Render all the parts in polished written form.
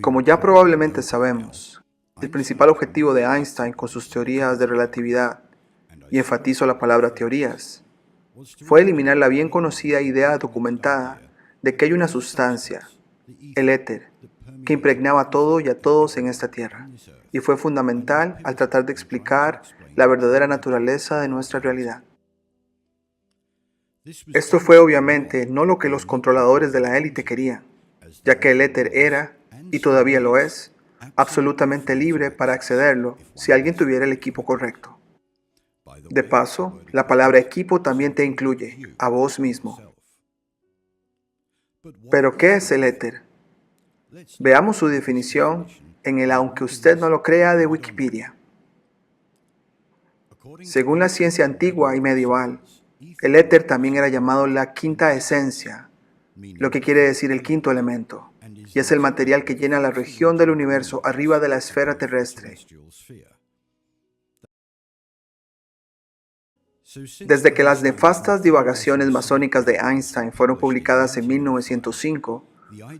Como ya probablemente sabemos, el principal objetivo de Einstein con sus teorías de relatividad, y enfatizo la palabra teorías, fue eliminar la bien conocida idea documentada de que hay una sustancia, el éter, que impregnaba todo y a todos en esta tierra, y fue fundamental al tratar de explicar la verdadera naturaleza de nuestra realidad. Esto fue obviamente no lo que los controladores de la élite querían, ya que el éter era, y todavía lo es, absolutamente libre para accederlo si alguien tuviera el equipo correcto. De paso, la palabra equipo también te incluye, a vos mismo. ¿Pero qué es el éter? Veamos su definición en el aunque usted no lo crea de Wikipedia. Según la ciencia antigua y medieval, el éter también era llamado la quinta esencia, lo que quiere decir el quinto elemento, y es el material que llena la región del universo arriba de la esfera terrestre. Desde que las nefastas divagaciones masónicas de Einstein fueron publicadas en 1905,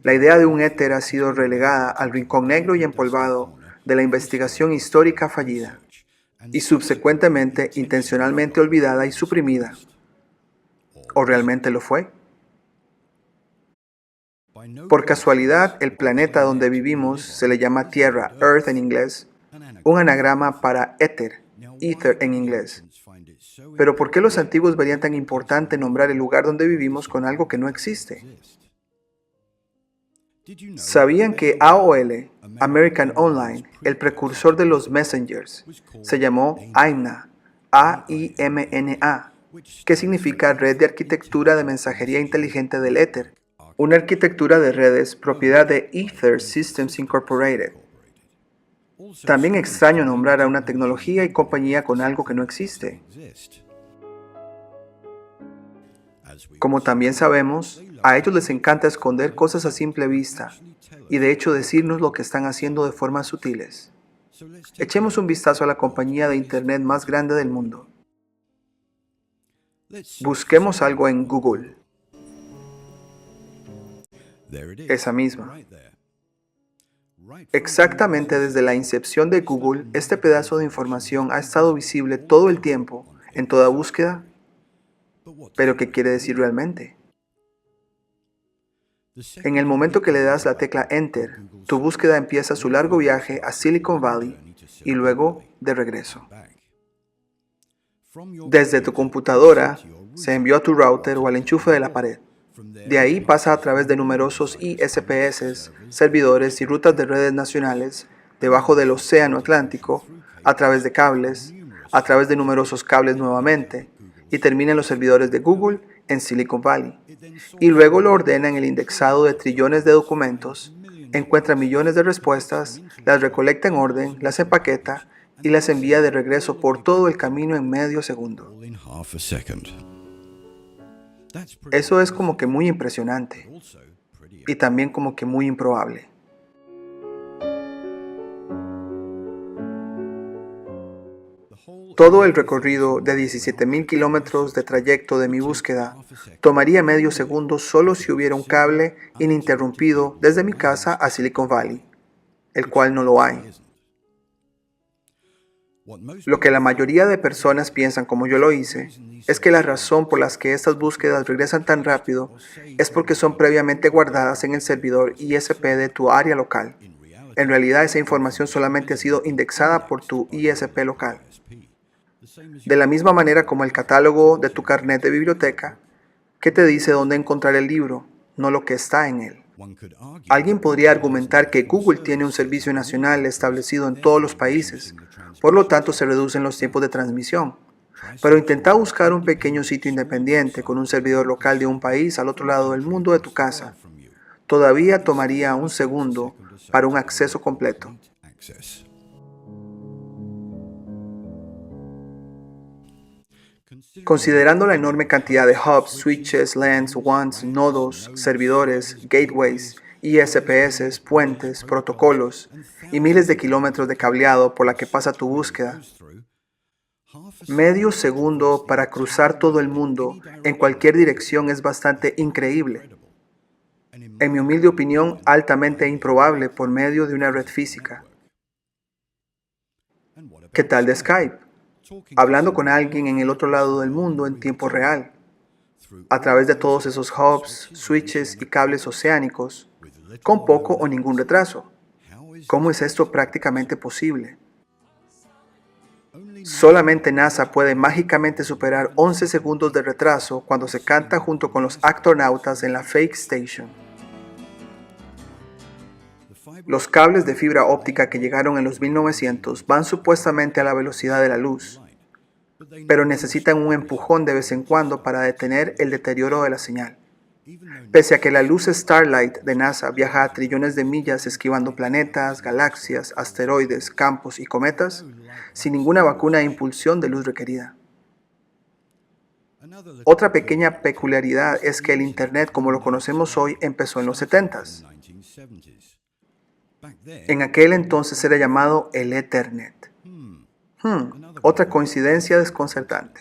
la idea de un éter ha sido relegada al rincón negro y empolvado de la investigación histórica fallida, y subsecuentemente intencionalmente olvidada y suprimida. ¿O realmente lo fue? Por casualidad, el planeta donde vivimos se le llama Tierra, Earth en inglés, un anagrama para éter, ether en inglés. Pero ¿por qué los antiguos verían tan importante nombrar el lugar donde vivimos con algo que no existe? ¿Sabían que AOL, American Online, el precursor de los messengers, se llamó AIMNA, A-I-M-N-A, que significa Red de Arquitectura de Mensajería Inteligente del Éter, una arquitectura de redes propiedad de Ether Systems Incorporated? También extraño nombrar a una tecnología y compañía con algo que no existe. Como también sabemos, a ellos les encanta esconder cosas a simple vista y de hecho decirnos lo que están haciendo de formas sutiles. Echemos un vistazo a la compañía de Internet más grande del mundo. Busquemos algo en Google. Esa misma. Exactamente desde la incepción de Google, este pedazo de información ha estado visible todo el tiempo, en toda búsqueda. ¿Pero qué quiere decir realmente? En el momento que le das la tecla Enter, tu búsqueda empieza su largo viaje a Silicon Valley y luego de regreso. Desde tu computadora, se envió a tu router o al enchufe de la pared. De ahí pasa a través de numerosos ISPs, servidores y rutas de redes nacionales, debajo del Océano Atlántico, a través de cables, a través de numerosos cables nuevamente, y termina en los servidores de Google en Silicon Valley. Y luego lo ordena en el indexado de trillones de documentos, encuentra millones de respuestas, las recolecta en orden, las empaqueta y las envía de regreso por todo el camino en medio segundo. Eso es como que muy impresionante y también como que muy improbable. Todo el recorrido de 17.000 kilómetros de trayecto de mi búsqueda tomaría medio segundo solo si hubiera un cable ininterrumpido desde mi casa a Silicon Valley, el cual no lo hay. Lo que la mayoría de personas piensan como yo lo hice, es que la razón por la que estas búsquedas regresan tan rápido es porque son previamente guardadas en el servidor ISP de tu área local. En realidad esa información solamente ha sido indexada por tu ISP local. De la misma manera como el catálogo de tu carnet de biblioteca, que te dice dónde encontrar el libro, no lo que está en él. Alguien podría argumentar que Google tiene un servicio nacional establecido en todos los países, por lo tanto se reducen los tiempos de transmisión. Pero intenta buscar un pequeño sitio independiente con un servidor local de un país al otro lado del mundo de tu casa. Todavía tomaría un segundo para un acceso completo. Considerando la enorme cantidad de hubs, switches, LANs, WANs, nodos, servidores, gateways, ISPs, puentes, protocolos y miles de kilómetros de cableado por la que pasa tu búsqueda, medio segundo para cruzar todo el mundo en cualquier dirección es bastante increíble. En mi humilde opinión, altamente improbable por medio de una red física. ¿Qué tal de Skype? Hablando con alguien en el otro lado del mundo en tiempo real, a través de todos esos hubs, switches y cables oceánicos, con poco o ningún retraso. ¿Cómo es esto prácticamente posible? Solamente NASA puede mágicamente superar 11 segundos de retraso cuando se canta junto con los astronautas en la Fake Station. Los cables de fibra óptica que llegaron en los 1900 van supuestamente a la velocidad de la luz, pero necesitan un empujón de vez en cuando para detener el deterioro de la señal. Pese a que la luz Starlight de NASA viaja a trillones de millas esquivando planetas, galaxias, asteroides, campos y cometas, sin ninguna vacuna de impulsión de luz requerida. Otra pequeña peculiaridad es que el Internet como lo conocemos hoy empezó en los 70s. En aquel entonces era llamado el Ethernet. Otra coincidencia desconcertante.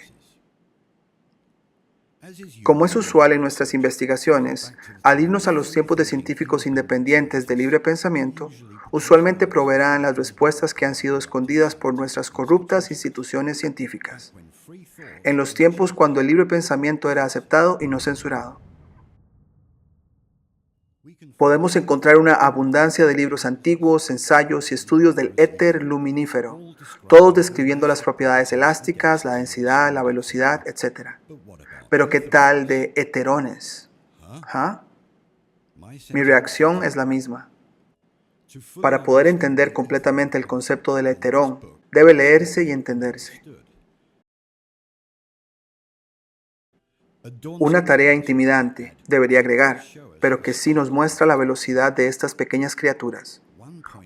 Como es usual en nuestras investigaciones, al irnos a los tiempos de científicos independientes de libre pensamiento, usualmente proveerán las respuestas que han sido escondidas por nuestras corruptas instituciones científicas, en los tiempos cuando el libre pensamiento era aceptado y no censurado. Podemos encontrar una abundancia de libros antiguos, ensayos y estudios del éter luminífero, todos describiendo las propiedades elásticas, la densidad, la velocidad, etc. Pero ¿qué tal de heterones? ¿Ah? Mi reacción es la misma. Para poder entender completamente el concepto del heterón, debe leerse y entenderse. Una tarea intimidante, debería agregar, pero que sí nos muestra la velocidad de estas pequeñas criaturas.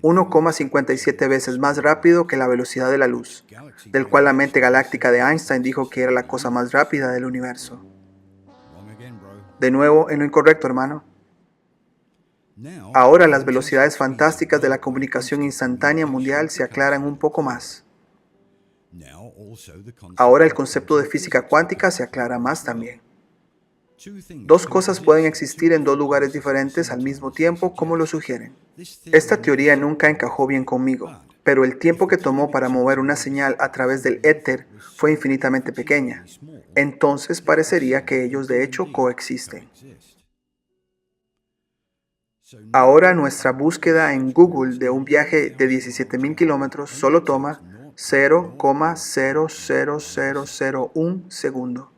1,57 veces más rápido que la velocidad de la luz, del cual la mente galáctica de Einstein dijo que era la cosa más rápida del universo. De nuevo, en lo incorrecto, hermano. Ahora las velocidades fantásticas de la comunicación instantánea mundial se aclaran un poco más. Ahora el concepto de física cuántica se aclara más también. Dos cosas pueden existir en dos lugares diferentes al mismo tiempo, como lo sugieren. Esta teoría nunca encajó bien conmigo, pero el tiempo que tomó para mover una señal a través del éter fue infinitamente pequeña. Entonces parecería que ellos de hecho coexisten. Ahora nuestra búsqueda en Google de un viaje de 17.000 kilómetros solo toma 0,00001 segundo.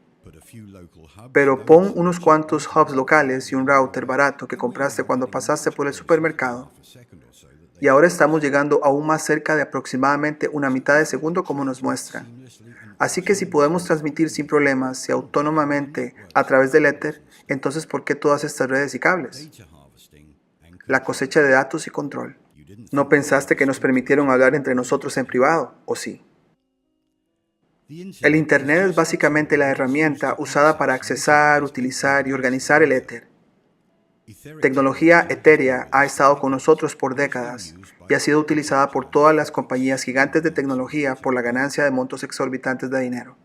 Pero pon unos cuantos hubs locales y un router barato que compraste cuando pasaste por el supermercado. Y ahora estamos llegando aún más cerca de aproximadamente una mitad de segundo como nos muestra. Así que si podemos transmitir sin problemas y autónomamente a través del éter, entonces ¿por qué todas estas redes y cables? La cosecha de datos y control. ¿No pensaste que nos permitieron hablar entre nosotros en privado, o sí? El Internet es básicamente la herramienta usada para accesar, utilizar y organizar el éter. Tecnología etérea ha estado con nosotros por décadas y ha sido utilizada por todas las compañías gigantes de tecnología por la ganancia de montos exorbitantes de dinero.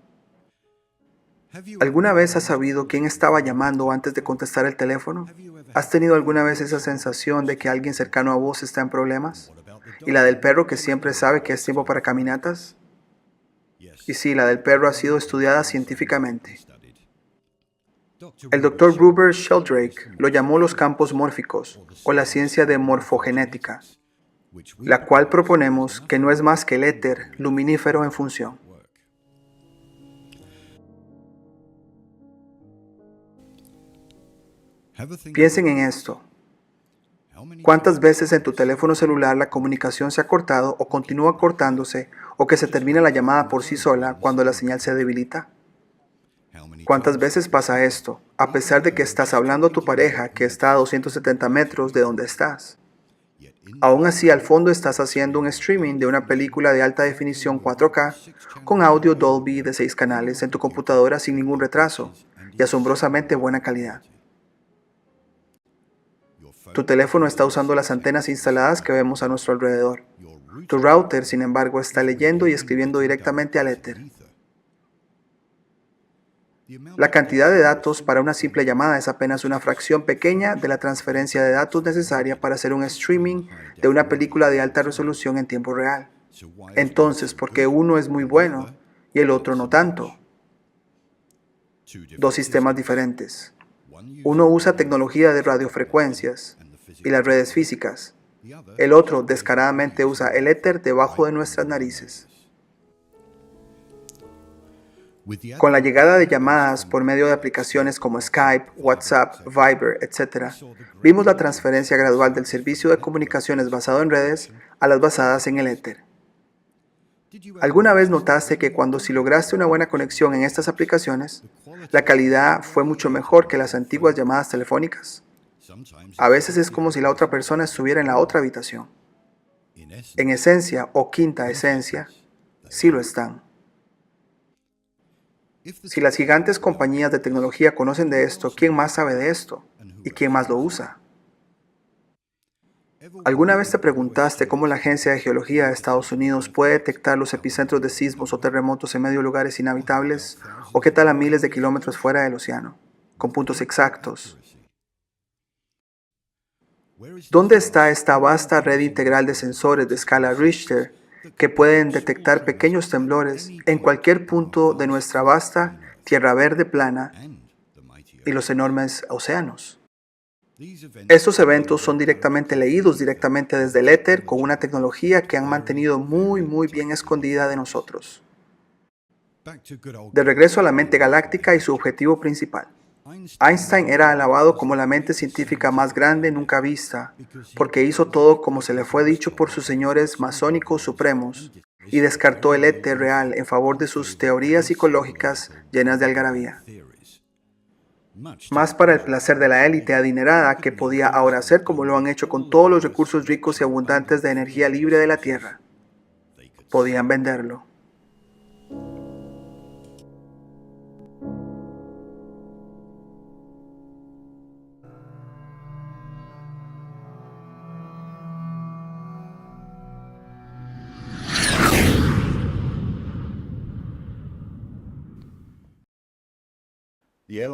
¿Alguna vez has sabido quién estaba llamando antes de contestar el teléfono? ¿Has tenido alguna vez esa sensación de que alguien cercano a vos está en problemas? ¿Y la del perro que siempre sabe que es tiempo para caminatas? Y sí, la del perro ha sido estudiada científicamente. El Dr. Gruber Sheldrake lo llamó los campos mórficos o la ciencia de morfogenética, la cual proponemos que no es más que el éter luminífero en función. Piensen en esto. ¿Cuántas veces en tu teléfono celular la comunicación se ha cortado o continúa cortándose o que se termina la llamada por sí sola cuando la señal se debilita? ¿Cuántas veces pasa esto, a pesar de que estás hablando a tu pareja que está a 270 metros de donde estás? Aún así, al fondo estás haciendo un streaming de una película de alta definición 4K con audio Dolby de 6 canales en tu computadora sin ningún retraso y asombrosamente buena calidad. Tu teléfono está usando las antenas instaladas que vemos a nuestro alrededor. Tu router, sin embargo, está leyendo y escribiendo directamente al éter. La cantidad de datos para una simple llamada es apenas una fracción pequeña de la transferencia de datos necesaria para hacer un streaming de una película de alta resolución en tiempo real. Entonces, ¿por qué uno es muy bueno y el otro no tanto? Dos sistemas diferentes. Uno usa tecnología de radiofrecuencias y las redes físicas. El otro descaradamente usa el éter debajo de nuestras narices. Con la llegada de llamadas por medio de aplicaciones como Skype, WhatsApp, Viber, etc., vimos la transferencia gradual del servicio de comunicaciones basado en redes a las basadas en el éter. ¿Alguna vez notaste que si lograste una buena conexión en estas aplicaciones, la calidad fue mucho mejor que las antiguas llamadas telefónicas? A veces es como si la otra persona estuviera en la otra habitación. En esencia, o quinta esencia, sí lo están. Si las gigantes compañías de tecnología conocen de esto, ¿quién más sabe de esto? ¿Y quién más lo usa? ¿Alguna vez te preguntaste cómo la Agencia de Geología de Estados Unidos puede detectar los epicentros de sismos o terremotos en medio de lugares inhabitables? ¿O qué tal a miles de kilómetros fuera del océano? Con puntos exactos. ¿Dónde está esta vasta red integral de sensores de escala Richter que pueden detectar pequeños temblores en cualquier punto de nuestra vasta tierra verde plana y los enormes océanos? Estos eventos son directamente leídos directamente desde el éter con una tecnología que han mantenido muy bien escondida de nosotros. De regreso a la mente galáctica y su objetivo principal. Einstein era alabado como la mente científica más grande nunca vista, porque hizo todo como se le fue dicho por sus señores masónicos supremos, y descartó el éter real en favor de sus teorías psicológicas llenas de algarabía. Más para el placer de la élite adinerada que podía ahora hacer como lo han hecho con todos los recursos ricos y abundantes de energía libre de la Tierra. Podían venderlo.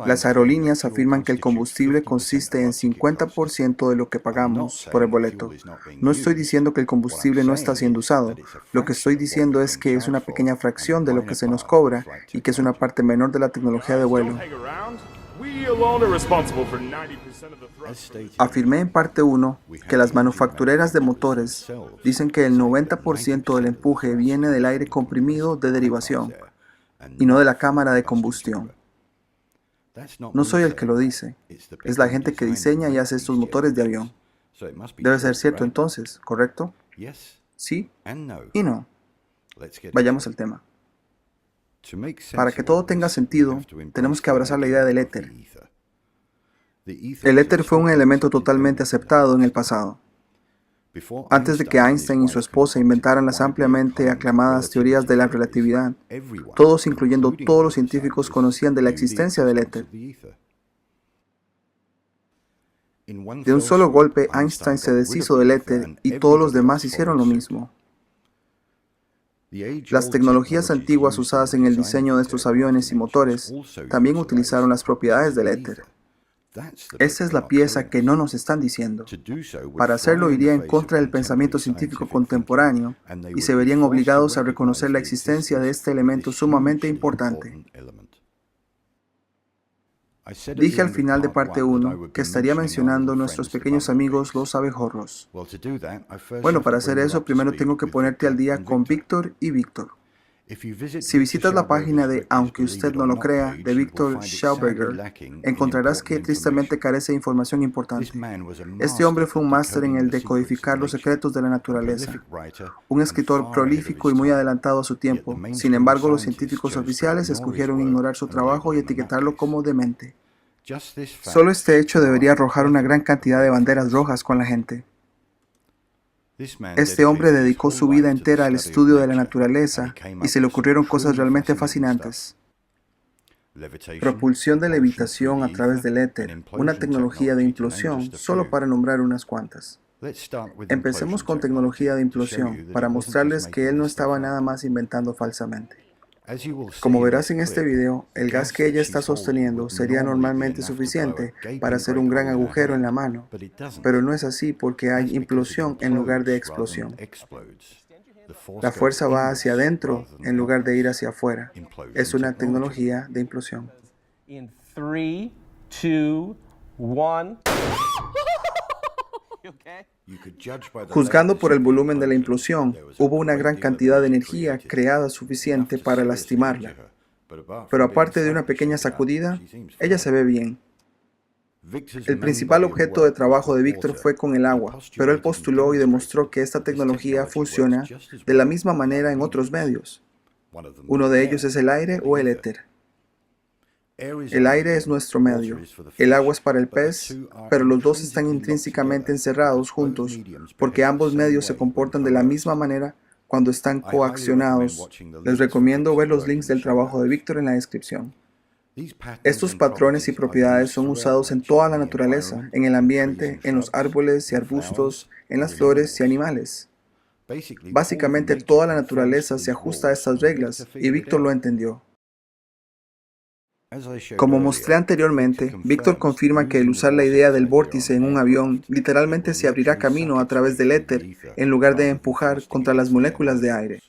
Las aerolíneas afirman que el combustible consiste en 50% de lo que pagamos por el boleto. No estoy diciendo que el combustible no está siendo usado. Lo que estoy diciendo es que es una pequeña fracción de lo que se nos cobra y que es una parte menor de la tecnología de vuelo. Afirmé en parte 1 que las manufactureras de motores dicen que el 90% del empuje viene del aire comprimido de derivación y no de la cámara de combustión. No soy el que lo dice, es la gente que diseña y hace estos motores de avión. Debe ser cierto entonces, ¿correcto? Sí y no. Vayamos al tema. Para que todo tenga sentido, tenemos que abrazar la idea del éter. El éter fue un elemento totalmente aceptado en el pasado. Antes de que Einstein y su esposa inventaran las ampliamente aclamadas teorías de la relatividad, todos, incluyendo todos los científicos, conocían de la existencia del éter. De un solo golpe, Einstein se deshizo del éter y todos los demás hicieron lo mismo. Las tecnologías antiguas usadas en el diseño de estos aviones y motores también utilizaron las propiedades del éter. Esta es la pieza que no nos están diciendo. Para hacerlo iría en contra del pensamiento científico contemporáneo y se verían obligados a reconocer la existencia de este elemento sumamente importante. Dije al final de parte 1 que estaría mencionando nuestros pequeños amigos los abejorros. Bueno, para hacer eso primero tengo que ponerte al día con Víctor y Víctor. Si visitas la página de Aunque usted no lo crea, de Víctor Schauberger, encontrarás que tristemente carece de información importante. Este hombre fue un máster en el decodificar los secretos de la naturaleza, un escritor prolífico y muy adelantado a su tiempo. Sin embargo, los científicos oficiales escogieron ignorar su trabajo y etiquetarlo como demente. Solo este hecho debería arrojar una gran cantidad de banderas rojas con la gente. Este hombre dedicó su vida entera al estudio de la naturaleza y se le ocurrieron cosas realmente fascinantes. Propulsión de levitación a través del éter, una tecnología de implosión, solo para nombrar unas cuantas. Empecemos con tecnología de implosión, para mostrarles que él no estaba nada más inventando falsamente. Como verás en este video, el gas que ella está sosteniendo sería normalmente suficiente para hacer un gran agujero en la mano, pero no es así porque hay implosión en lugar de explosión. La fuerza va hacia adentro en lugar de ir hacia afuera. Es una tecnología de implosión. In 3, 2, 1. Juzgando por el volumen de la implosión, hubo una gran cantidad de energía creada suficiente para lastimarla. Pero aparte de una pequeña sacudida, ella se ve bien. El principal objeto de trabajo de Víctor fue con el agua, pero él postuló y demostró que esta tecnología funciona de la misma manera en otros medios. Uno de ellos es el aire o el éter. El aire es nuestro medio, el agua es para el pez, pero los dos están intrínsecamente encerrados juntos porque ambos medios se comportan de la misma manera cuando están coaccionados. Les recomiendo ver los links del trabajo de Víctor en la descripción. Estos patrones y propiedades son usados en toda la naturaleza, en el ambiente, en los árboles y arbustos, en las flores y animales. Básicamente toda la naturaleza se ajusta a estas reglas y Víctor lo entendió. Como mostré anteriormente, Víctor confirma que el usar la idea del vórtice en un avión literalmente se abrirá camino a través del éter en lugar de empujar contra las moléculas de aire.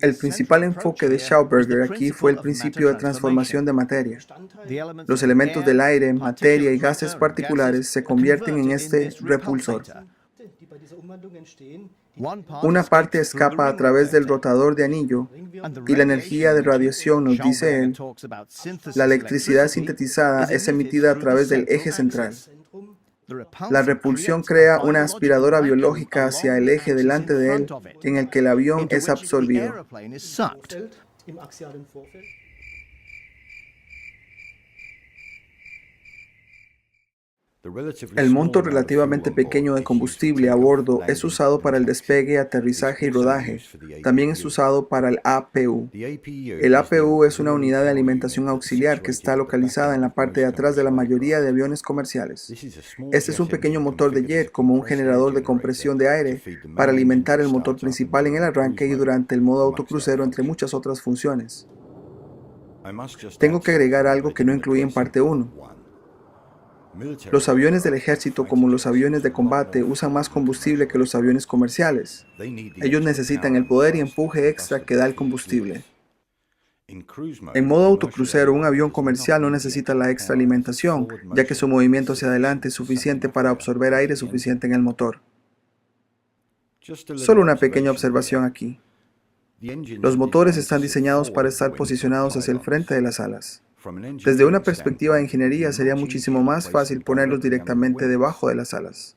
El principal enfoque de Schauberger aquí fue el principio de transformación de materia. Los elementos del aire, materia y gases particulares se convierten en este repulsor. Una parte escapa a través del rotador de anillo y la energía de radiación, nos dice él, la electricidad sintetizada es emitida a través del eje central. La repulsión crea una aspiradora biológica hacia el eje delante de él en el que el avión es absorbido. El monto relativamente pequeño de combustible a bordo es usado para el despegue, aterrizaje y rodaje. También es usado para el APU. El APU es una unidad de alimentación auxiliar que está localizada en la parte de atrás de la mayoría de aviones comerciales. Este es un pequeño motor de jet como un generador de compresión de aire para alimentar el motor principal en el arranque y durante el modo autocrucero, entre muchas otras funciones. Tengo que agregar algo que no incluí en parte 1. Los aviones del ejército, como los aviones de combate, usan más combustible que los aviones comerciales. Ellos necesitan el poder y empuje extra que da el combustible. En modo autocrucero, un avión comercial no necesita la extra alimentación, ya que su movimiento hacia adelante es suficiente para absorber aire suficiente en el motor. Solo una pequeña observación aquí. Los motores están diseñados para estar posicionados hacia el frente de las alas. Desde una perspectiva de ingeniería sería muchísimo más fácil ponerlos directamente debajo de las alas.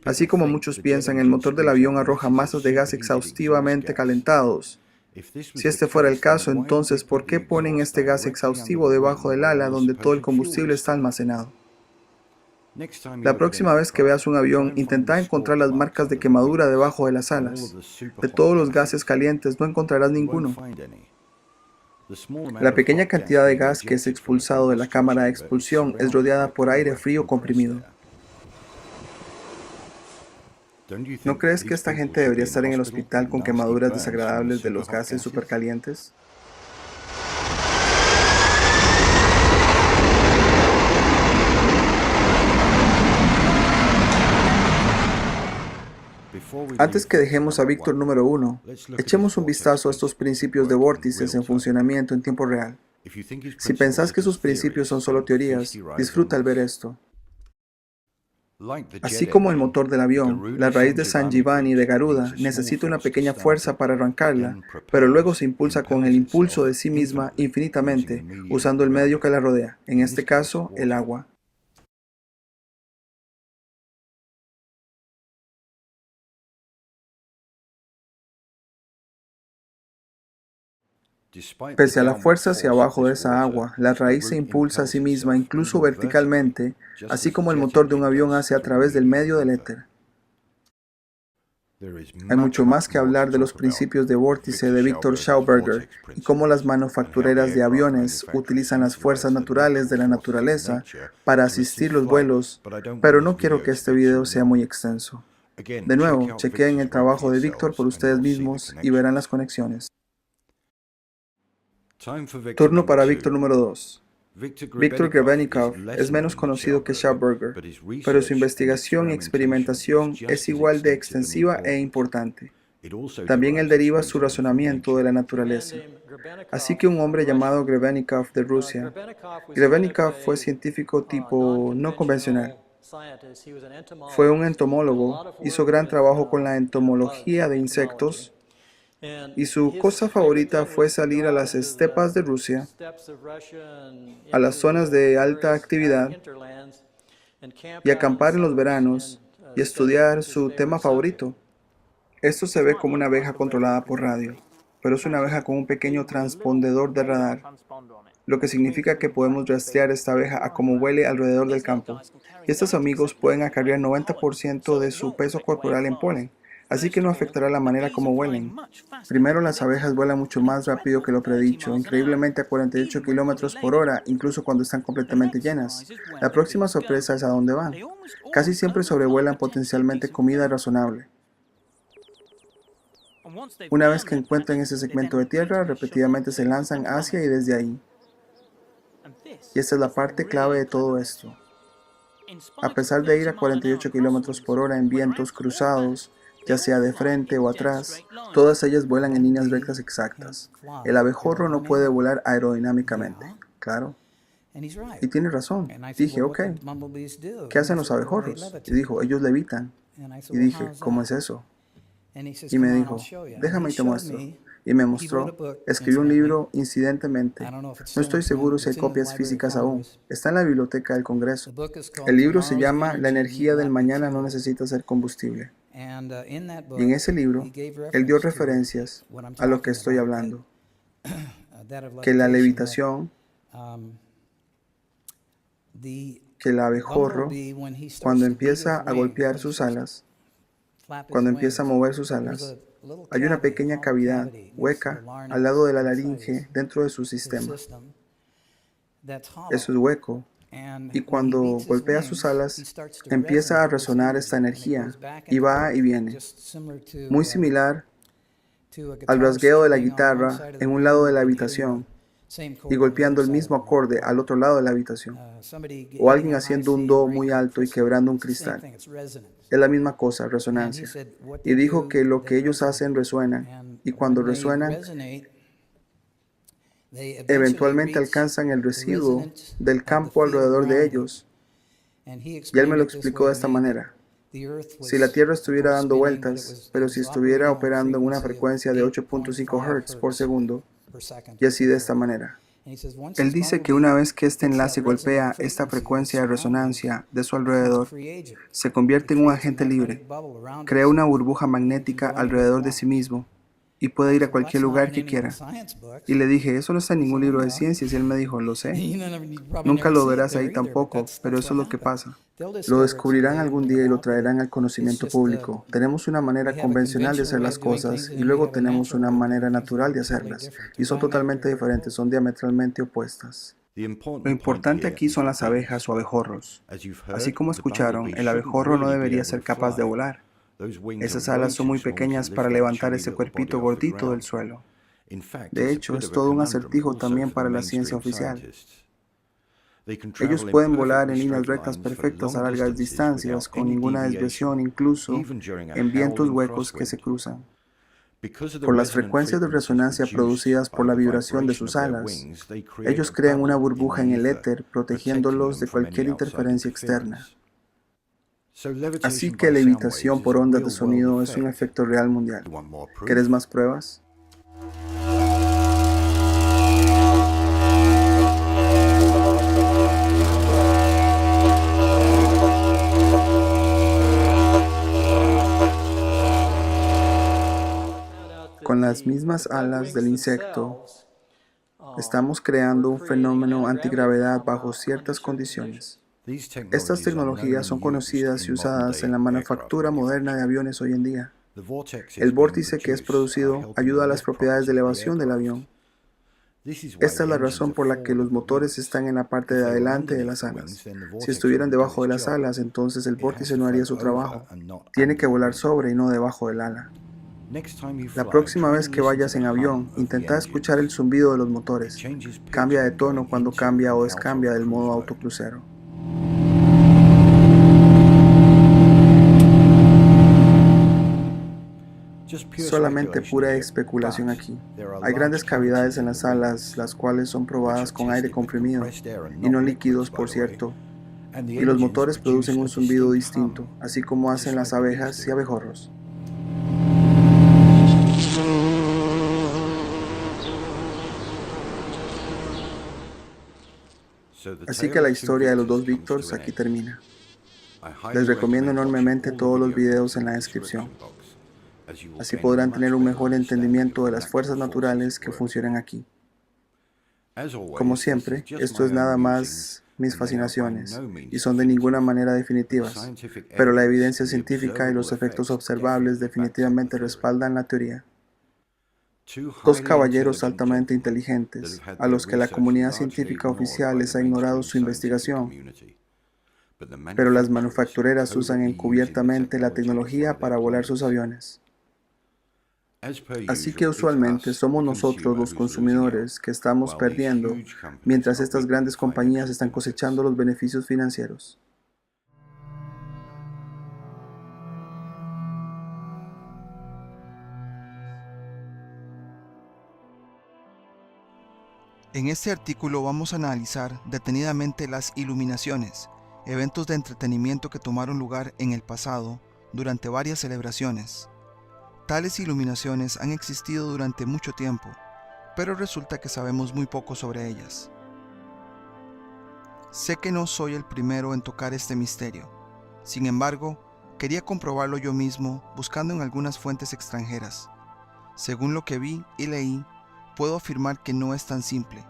Así como muchos piensan, el motor del avión arroja masas de gas exhaustivamente calentados. Si este fuera el caso, entonces, ¿por qué ponen este gas exhaustivo debajo del ala donde todo el combustible está almacenado? La próxima vez que veas un avión, intenta encontrar las marcas de quemadura debajo de las alas. De todos los gases calientes no encontrarás ninguno. La pequeña cantidad de gas que es expulsado de la cámara de expulsión es rodeada por aire frío comprimido. ¿No crees que esta gente debería estar en el hospital con quemaduras desagradables de los gases supercalientes? Antes que dejemos a Víctor número 1, echemos un vistazo a estos principios de vórtices en funcionamiento en tiempo real. Si pensás que sus principios son solo teorías, disfruta al ver esto. Así como el motor del avión, la raíz de San Giovanni de Garuda necesita una pequeña fuerza para arrancarla, pero luego se impulsa con el impulso de sí misma infinitamente, usando el medio que la rodea, en este caso, el agua. Pese a la fuerza hacia abajo de esa agua, la raíz se impulsa a sí misma incluso verticalmente, así como el motor de un avión hace a través del medio del éter. Hay mucho más que hablar de los principios de vórtice de Victor Schauberger y cómo las manufactureras de aviones utilizan las fuerzas naturales de la naturaleza para asistir los vuelos, pero no quiero que este video sea muy extenso. De nuevo, chequeen el trabajo de Victor por ustedes mismos y verán las conexiones. Turno para Víctor número 2. Víctor Grebennikov es menos conocido que Schauberger, pero su investigación y experimentación es igual de extensiva e importante. También él deriva su razonamiento de la naturaleza. Así que un hombre llamado Grebennikov de Rusia. Grebennikov fue científico tipo no convencional. Fue un entomólogo, hizo gran trabajo con la entomología de insectos y su cosa favorita fue salir a las estepas de Rusia, a las zonas de alta actividad y acampar en los veranos y estudiar su tema favorito. Esto se ve como una abeja controlada por radio, pero es una abeja con un pequeño transpondedor de radar, lo que significa que podemos rastrear esta abeja a cómo huele alrededor del campo. Y estos amigos pueden acarrear 90% de su peso corporal en polen, así que no afectará la manera como huelen. Primero, las abejas vuelan mucho más rápido que lo predicho, increíblemente a 48 kilómetros por hora, incluso cuando están completamente llenas. La próxima sorpresa es a dónde van. Casi siempre sobrevuelan potencialmente comida razonable. Una vez que encuentran ese segmento de tierra, repetidamente se lanzan hacia y desde ahí. Y esta es la parte clave de todo esto. A pesar de ir a 48 kilómetros por hora en vientos cruzados, ya sea de frente o atrás, todas ellas vuelan en líneas rectas exactas. El abejorro no puede volar aerodinámicamente, claro. Y tiene razón. Dije, ok, ¿qué hacen los abejorros? Y dijo, ellos levitan. Y dije, ¿cómo es eso? Y me dijo, déjame y te muestro. Y me mostró. Escribió un libro incidentalmente. No estoy seguro si hay copias físicas aún. Está en la biblioteca del Congreso. El libro se llama La energía del mañana no necesita ser combustible. Y en ese libro, él dio referencias a lo que estoy hablando. Que la levitación, que el abejorro, cuando empieza a golpear sus alas, cuando empieza a mover sus alas, hay una pequeña cavidad hueca al lado de la laringe dentro de su sistema. Eso es hueco. Y cuando golpea sus alas, empieza a resonar esta energía y va y viene. Muy similar al rasgueo de la guitarra en un lado de la habitación y golpeando el mismo acorde al otro lado de la habitación. O alguien haciendo un do muy alto y quebrando un cristal. Es la misma cosa, resonancia. Y dijo que lo que ellos hacen resuenan, y cuando resuenan, eventualmente alcanzan el residuo del campo alrededor de ellos. Y él me lo explicó de esta manera. Si la Tierra estuviera dando vueltas, pero si estuviera operando en una frecuencia de 8.5 Hz por segundo, y así de esta manera. Él dice que una vez que este enlace golpea esta frecuencia de resonancia de su alrededor, se convierte en un agente libre, crea una burbuja magnética alrededor de sí mismo y puede ir a cualquier lugar que quiera. Y le dije, eso no está en ningún libro de ciencias, y él me dijo, lo sé. Nunca lo verás ahí tampoco, pero eso es lo que pasa. Lo descubrirán algún día y lo traerán al conocimiento público. Tenemos una manera convencional de hacer las cosas y luego tenemos una manera natural de hacerlas. Y son totalmente diferentes, son diametralmente opuestas. Lo importante aquí son las abejas o abejorros. Así como escucharon, el abejorro no debería ser capaz de volar. Esas alas son muy pequeñas para levantar ese cuerpito gordito del suelo. De hecho, es todo un acertijo también para la ciencia oficial. Ellos pueden volar en líneas rectas perfectas a largas distancias, con ninguna desviación, incluso en vientos huecos que se cruzan. Por las frecuencias de resonancia producidas por la vibración de sus alas, ellos crean una burbuja en el éter, protegiéndolos de cualquier interferencia externa. Así que levitación por ondas de sonido es un efecto real mundial. ¿Quieres más pruebas? Con las mismas alas del insecto, estamos creando un fenómeno antigravedad bajo ciertas condiciones. Estas tecnologías son conocidas y usadas en la manufactura moderna de aviones hoy en día. El vórtice que es producido ayuda a las propiedades de elevación del avión. Esta es la razón por la que los motores están en la parte de adelante de las alas. Si estuvieran debajo de las alas, entonces el vórtice no haría su trabajo. Tiene que volar sobre y no debajo del ala. La próxima vez que vayas en avión, intenta escuchar el zumbido de los motores. Cambia de tono cuando cambia o descambia del modo autocrucero. Solamente pura especulación aquí. Hay grandes cavidades en las alas, las cuales son probadas con aire comprimido, y no líquidos, por cierto, y los motores producen un zumbido distinto, así como hacen las abejas y abejorros. Así que la historia de los dos Víctors aquí termina. Les recomiendo enormemente todos los videos en la descripción. Así podrán tener un mejor entendimiento de las fuerzas naturales que funcionan aquí. Como siempre, esto es nada más mis fascinaciones y son de ninguna manera definitivas, pero la evidencia científica y los efectos observables definitivamente respaldan la teoría. Dos caballeros altamente inteligentes, a los que la comunidad científica oficial les ha ignorado su investigación, pero las manufactureras usan encubiertamente la tecnología para volar sus aviones. Así que usualmente somos nosotros los consumidores que estamos perdiendo mientras estas grandes compañías están cosechando los beneficios financieros. En este artículo vamos a analizar detenidamente las iluminaciones, eventos de entretenimiento que tomaron lugar en el pasado durante varias celebraciones. Tales iluminaciones han existido durante mucho tiempo, pero resulta que sabemos muy poco sobre ellas. Sé que no soy el primero en tocar este misterio. Sin embargo, quería comprobarlo yo mismo buscando en algunas fuentes extranjeras. Según lo que vi y leí, puedo afirmar que no es tan simple.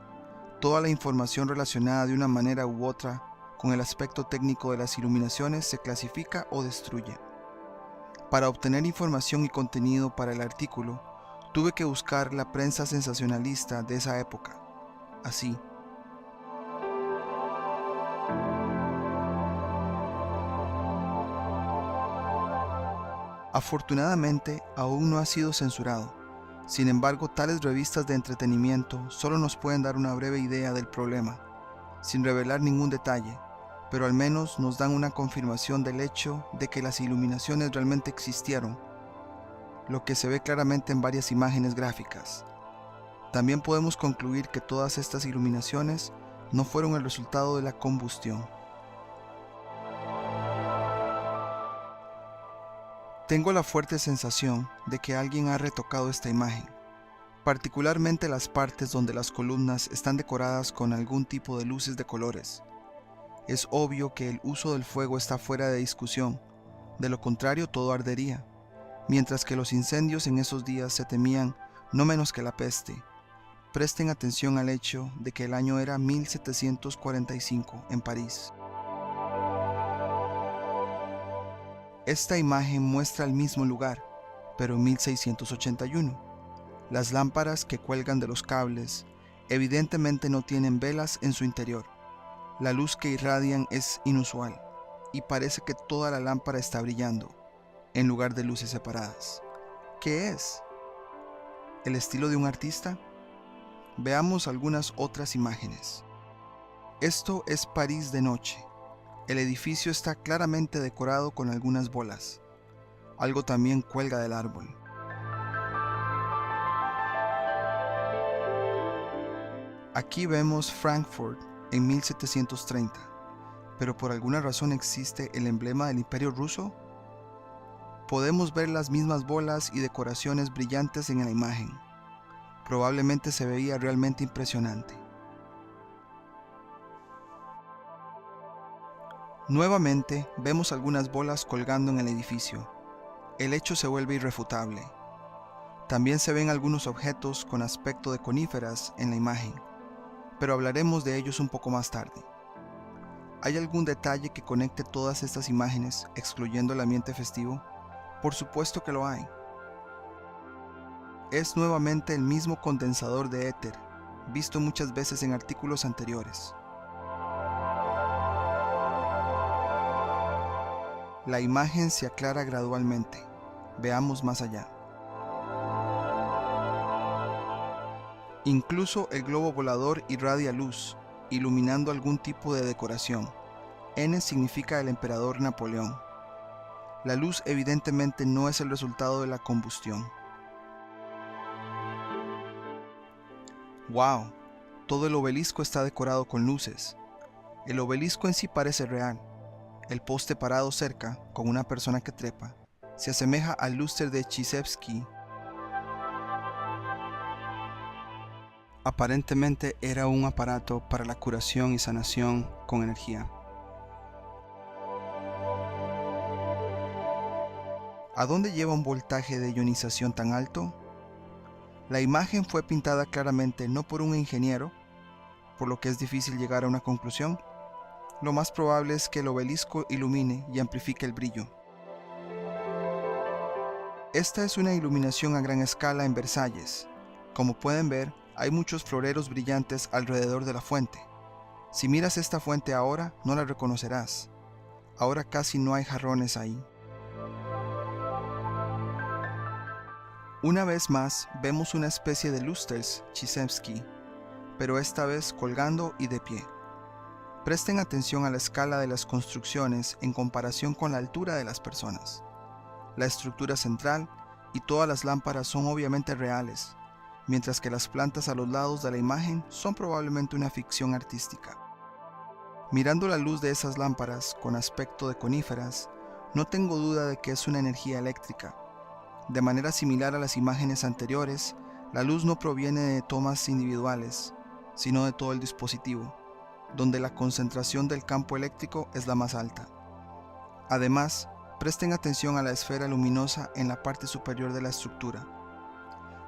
Toda la información relacionada de una manera u otra con el aspecto técnico de las iluminaciones se clasifica o destruye. Para obtener información y contenido para el artículo, tuve que buscar la prensa sensacionalista de esa época. Así. Afortunadamente, aún no ha sido censurado. Sin embargo, tales revistas de entretenimiento solo nos pueden dar una breve idea del problema, sin revelar ningún detalle, pero al menos nos dan una confirmación del hecho de que las iluminaciones realmente existieron, lo que se ve claramente en varias imágenes gráficas. También podemos concluir que todas estas iluminaciones no fueron el resultado de la combustión. Tengo la fuerte sensación de que alguien ha retocado esta imagen, particularmente las partes donde las columnas están decoradas con algún tipo de luces de colores. Es obvio que el uso del fuego está fuera de discusión, de lo contrario todo ardería, mientras que los incendios en esos días se temían no menos que la peste. Presten atención al hecho de que el año era 1745 en París. Esta imagen muestra el mismo lugar, pero en 1681. Las lámparas que cuelgan de los cables evidentemente no tienen velas en su interior. La luz que irradian es inusual y parece que toda la lámpara está brillando, en lugar de luces separadas. ¿Qué es? ¿El estilo de un artista? Veamos algunas otras imágenes. Esto es París de noche. El edificio está claramente decorado con algunas bolas. Algo también cuelga del árbol. Aquí vemos Frankfurt en 1730, pero por alguna razón existe el emblema del Imperio Ruso. Podemos ver las mismas bolas y decoraciones brillantes en la imagen. Probablemente se veía realmente impresionante. Nuevamente vemos algunas bolas colgando en el edificio. El hecho se vuelve irrefutable. También se ven algunos objetos con aspecto de coníferas en la imagen, pero hablaremos de ellos un poco más tarde. ¿Hay algún detalle que conecte todas estas imágenes, excluyendo el ambiente festivo? Por supuesto que lo hay. Es nuevamente el mismo condensador de éter, visto muchas veces en artículos anteriores. La imagen se aclara gradualmente. Veamos más allá. Incluso el globo volador irradia luz, iluminando algún tipo de decoración. N significa el emperador Napoleón. La luz evidentemente no es el resultado de la combustión. ¡Wow! Todo el obelisco está decorado con luces. El obelisco en sí parece real. El poste parado cerca, con una persona que trepa, se asemeja al lustre de Chizevsky. Aparentemente era un aparato para la curación y sanación con energía. ¿A dónde lleva un voltaje de ionización tan alto? La imagen fue pintada claramente no por un ingeniero, por lo que es difícil llegar a una conclusión. Lo más probable es que el obelisco ilumine y amplifique el brillo. Esta es una iluminación a gran escala en Versalles. Como pueden ver, hay muchos floreros brillantes alrededor de la fuente. Si miras esta fuente ahora, no la reconocerás. Ahora casi no hay jarrones ahí. Una vez más, vemos una especie de lustres Chizevsky, pero esta vez colgando y de pie. Presten atención a la escala de las construcciones en comparación con la altura de las personas. La estructura central y todas las lámparas son obviamente reales, mientras que las plantas a los lados de la imagen son probablemente una ficción artística. Mirando la luz de esas lámparas con aspecto de coníferas, no tengo duda de que es una energía eléctrica. De manera similar a las imágenes anteriores, la luz no proviene de tomas individuales, sino de todo el dispositivo, donde la concentración del campo eléctrico es la más alta. Además, presten atención a la esfera luminosa en la parte superior de la estructura.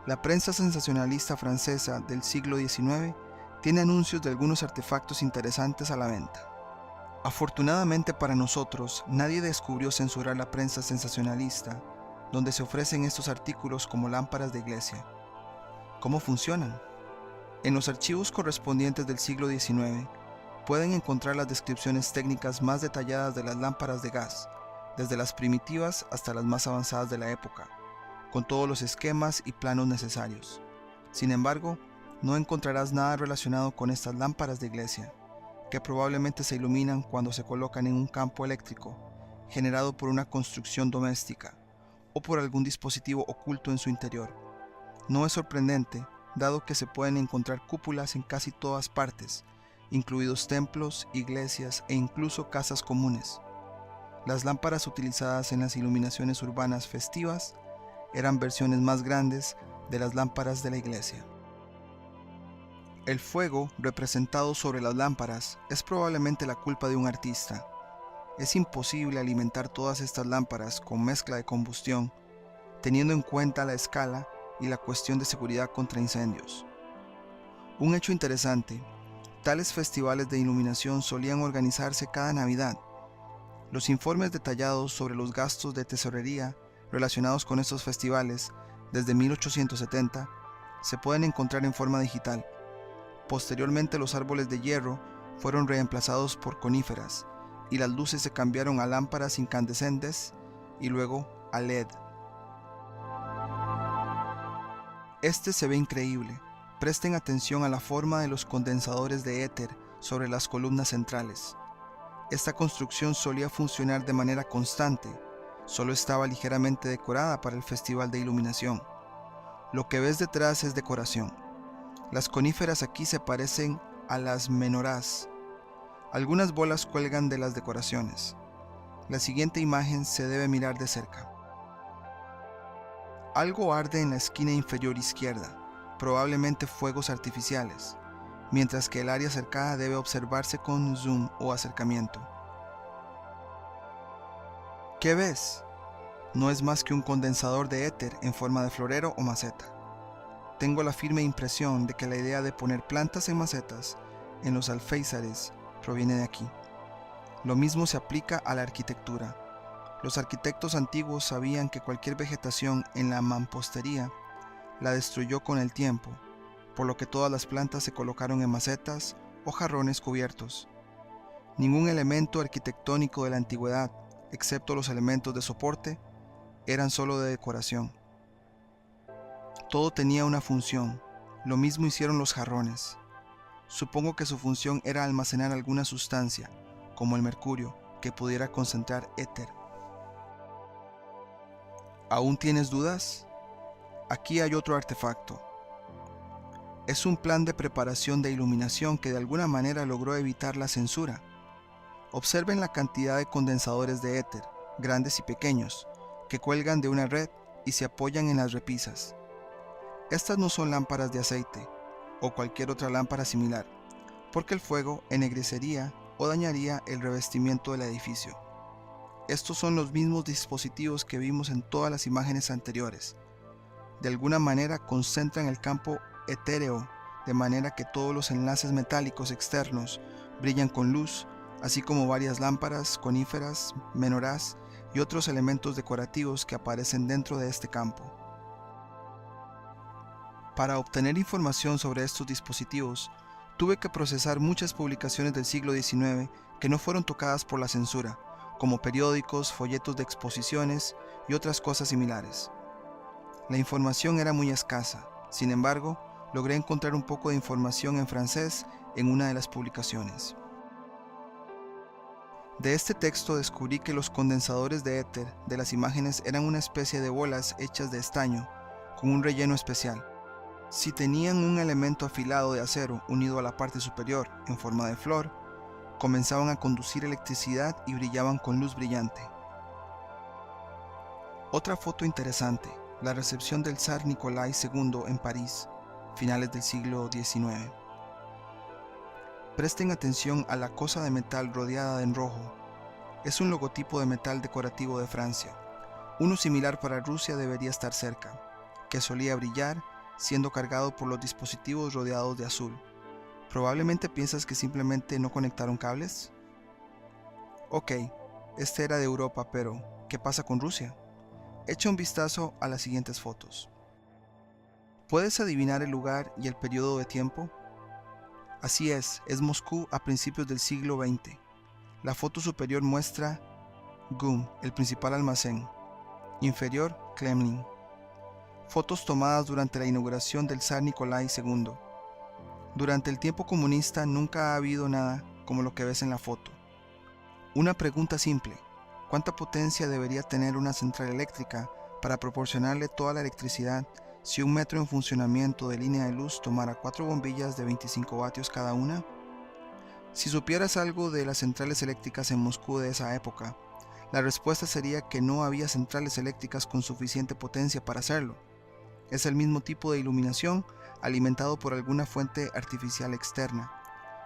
La prensa sensacionalista francesa del siglo XIX tiene anuncios de algunos artefactos interesantes a la venta. Afortunadamente para nosotros, nadie descubrió censurar la prensa sensacionalista, donde se ofrecen estos artículos como lámparas de iglesia. ¿Cómo funcionan? En los archivos correspondientes del siglo XIX, pueden encontrar las descripciones técnicas más detalladas de las lámparas de gas, desde las primitivas hasta las más avanzadas de la época, con todos los esquemas y planos necesarios. Sin embargo, no encontrarás nada relacionado con estas lámparas de iglesia, que probablemente se iluminan cuando se colocan en un campo eléctrico, generado por una construcción doméstica, o por algún dispositivo oculto en su interior. No es sorprendente, dado que se pueden encontrar cúpulas en casi todas partes, incluidos templos, iglesias e incluso casas comunes. Las lámparas utilizadas en las iluminaciones urbanas festivas eran versiones más grandes de las lámparas de la iglesia. El fuego representado sobre las lámparas es probablemente la culpa de un artista. Es imposible alimentar todas estas lámparas con mezcla de combustión, teniendo en cuenta la escala y la cuestión de seguridad contra incendios. Un hecho interesante, tales festivales de iluminación solían organizarse cada Navidad. Los informes detallados sobre los gastos de tesorería relacionados con estos festivales desde 1870 se pueden encontrar en forma digital. Posteriormente los árboles de hierro fueron reemplazados por coníferas, y las luces se cambiaron a lámparas incandescentes y luego a LED. Este se ve increíble. Presten atención a la forma de los condensadores de éter sobre las columnas centrales. Esta construcción solía funcionar de manera constante, solo estaba ligeramente decorada para el festival de iluminación. Lo que ves detrás es decoración. Las coníferas aquí se parecen a las menorás. Algunas bolas cuelgan de las decoraciones. La siguiente imagen se debe mirar de cerca. Algo arde en la esquina inferior izquierda, probablemente fuegos artificiales, mientras que el área cercana debe observarse con zoom o acercamiento. ¿Qué ves? No es más que un condensador de éter en forma de florero o maceta. Tengo la firme impresión de que la idea de poner plantas en macetas en los alféizares proviene de aquí. Lo mismo se aplica a la arquitectura. Los arquitectos antiguos sabían que cualquier vegetación en la mampostería la destruyó con el tiempo, por lo que todas las plantas se colocaron en macetas o jarrones cubiertos. Ningún elemento arquitectónico de la antigüedad, excepto los elementos de soporte, eran solo de decoración. Todo tenía una función, Lo mismo hicieron los jarrones. Supongo que su función era almacenar alguna sustancia, como el mercurio, que pudiera concentrar éter. ¿Aún tienes dudas? Aquí hay otro artefacto. Es un plan de preparación de iluminación que de alguna manera logró evitar la censura. Observen la cantidad de condensadores de éter, grandes y pequeños, que cuelgan de una red y se apoyan en las repisas. Estas no son lámparas de aceite o cualquier otra lámpara similar, porque el fuego ennegrecería o dañaría el revestimiento del edificio. Estos son los mismos dispositivos que vimos en todas las imágenes anteriores. De alguna manera concentran el campo etéreo, de manera que todos los enlaces metálicos externos brillan con luz, así como varias lámparas, coníferas, menorás y otros elementos decorativos que aparecen dentro de este campo. Para obtener información sobre estos dispositivos, tuve que procesar muchas publicaciones del siglo XIX que no fueron tocadas por la censura, como periódicos, folletos de exposiciones y otras cosas similares. La información era muy escasa, sin embargo, logré encontrar un poco de información en francés en una de las publicaciones. De este texto descubrí que los condensadores de éter de las imágenes eran una especie de bolas hechas de estaño, con un relleno especial. Si tenían un elemento afilado de acero unido a la parte superior en forma de flor, comenzaban a conducir electricidad y brillaban con luz brillante. Otra foto interesante, la recepción del zar Nicolás II en París, finales del siglo XIX. Presten atención a la cosa de metal rodeada en rojo. Es un logotipo de metal decorativo de Francia. Uno similar para Rusia debería estar cerca, que solía brillar siendo cargado por los dispositivos rodeados de azul. ¿Probablemente piensas que simplemente no conectaron cables? Ok, este era de Europa, pero ¿qué pasa con Rusia? Echa un vistazo a las siguientes fotos. ¿Puedes adivinar el lugar y el periodo de tiempo? Así es Moscú a principios del siglo XX. La foto superior muestra GUM, el principal almacén. Inferior, Kremlin. Fotos tomadas durante la inauguración del zar Nicolás II. Durante el tiempo comunista nunca ha habido nada como lo que ves en la foto. Una pregunta simple: ¿cuánta potencia debería tener una central eléctrica para proporcionarle toda la electricidad si un metro en funcionamiento de línea de luz tomara 4 bombillas de 25 vatios cada una? Si supieras algo de las centrales eléctricas en Moscú de esa época, la respuesta sería que no había centrales eléctricas con suficiente potencia para hacerlo. Es el mismo tipo de iluminación alimentado por alguna fuente artificial externa.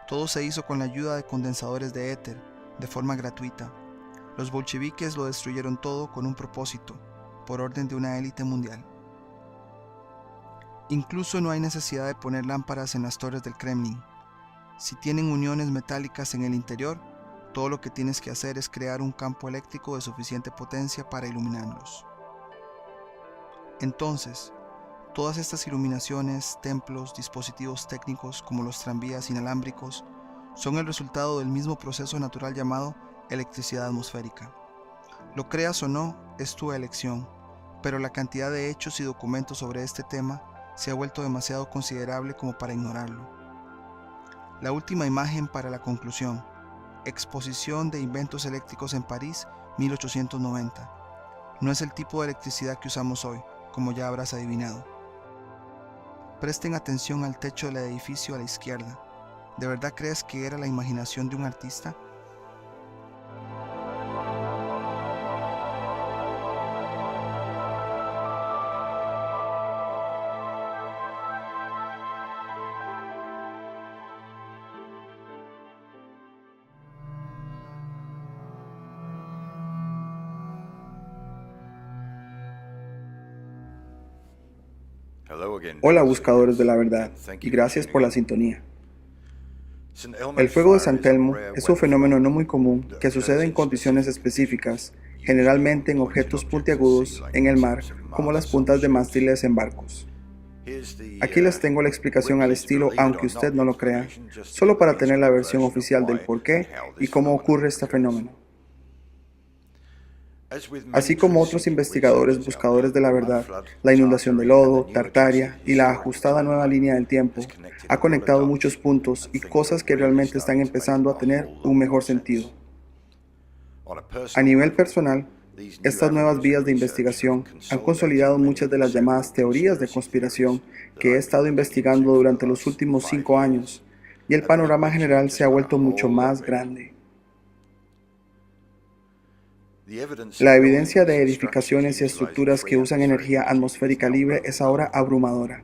Todo se hizo con la ayuda de condensadores de éter, de forma gratuita. Los bolcheviques lo destruyeron todo con un propósito, por orden de una élite mundial. Incluso no hay necesidad de poner lámparas en las torres del Kremlin. Si tienen uniones metálicas en el interior, todo lo que tienes que hacer es crear un campo eléctrico de suficiente potencia para iluminarlos. Entonces, todas estas iluminaciones, templos, dispositivos técnicos como los tranvías inalámbricos, son el resultado del mismo proceso natural llamado electricidad atmosférica. Lo creas o no, es tu elección, pero la cantidad de hechos y documentos sobre este tema se ha vuelto demasiado considerable como para ignorarlo. La última imagen para la conclusión. Exposición de inventos eléctricos en París, 1890. No es el tipo de electricidad que usamos hoy, como ya habrás adivinado. Presten atención al techo del edificio a la izquierda. ¿De verdad crees que era la imaginación de un artista? Hola buscadores de la verdad, y gracias por la sintonía. El fuego de San Telmo es un fenómeno no muy común que sucede en condiciones específicas, generalmente en objetos puntiagudos en el mar, como las puntas de mástiles en barcos. Aquí les tengo la explicación al estilo, aunque usted no lo crea, solo para tener la versión oficial del por qué y cómo ocurre este fenómeno. Así como otros investigadores buscadores de la verdad, la inundación de lodo, Tartaria y la ajustada nueva línea del tiempo ha conectado muchos puntos y cosas que realmente están empezando a tener un mejor sentido. A nivel personal, estas nuevas vías de investigación han consolidado muchas de las llamadas teorías de conspiración que he estado investigando durante los últimos 5 años, y el panorama general se ha vuelto mucho más grande. La evidencia de edificaciones y estructuras que usan energía atmosférica libre es ahora abrumadora.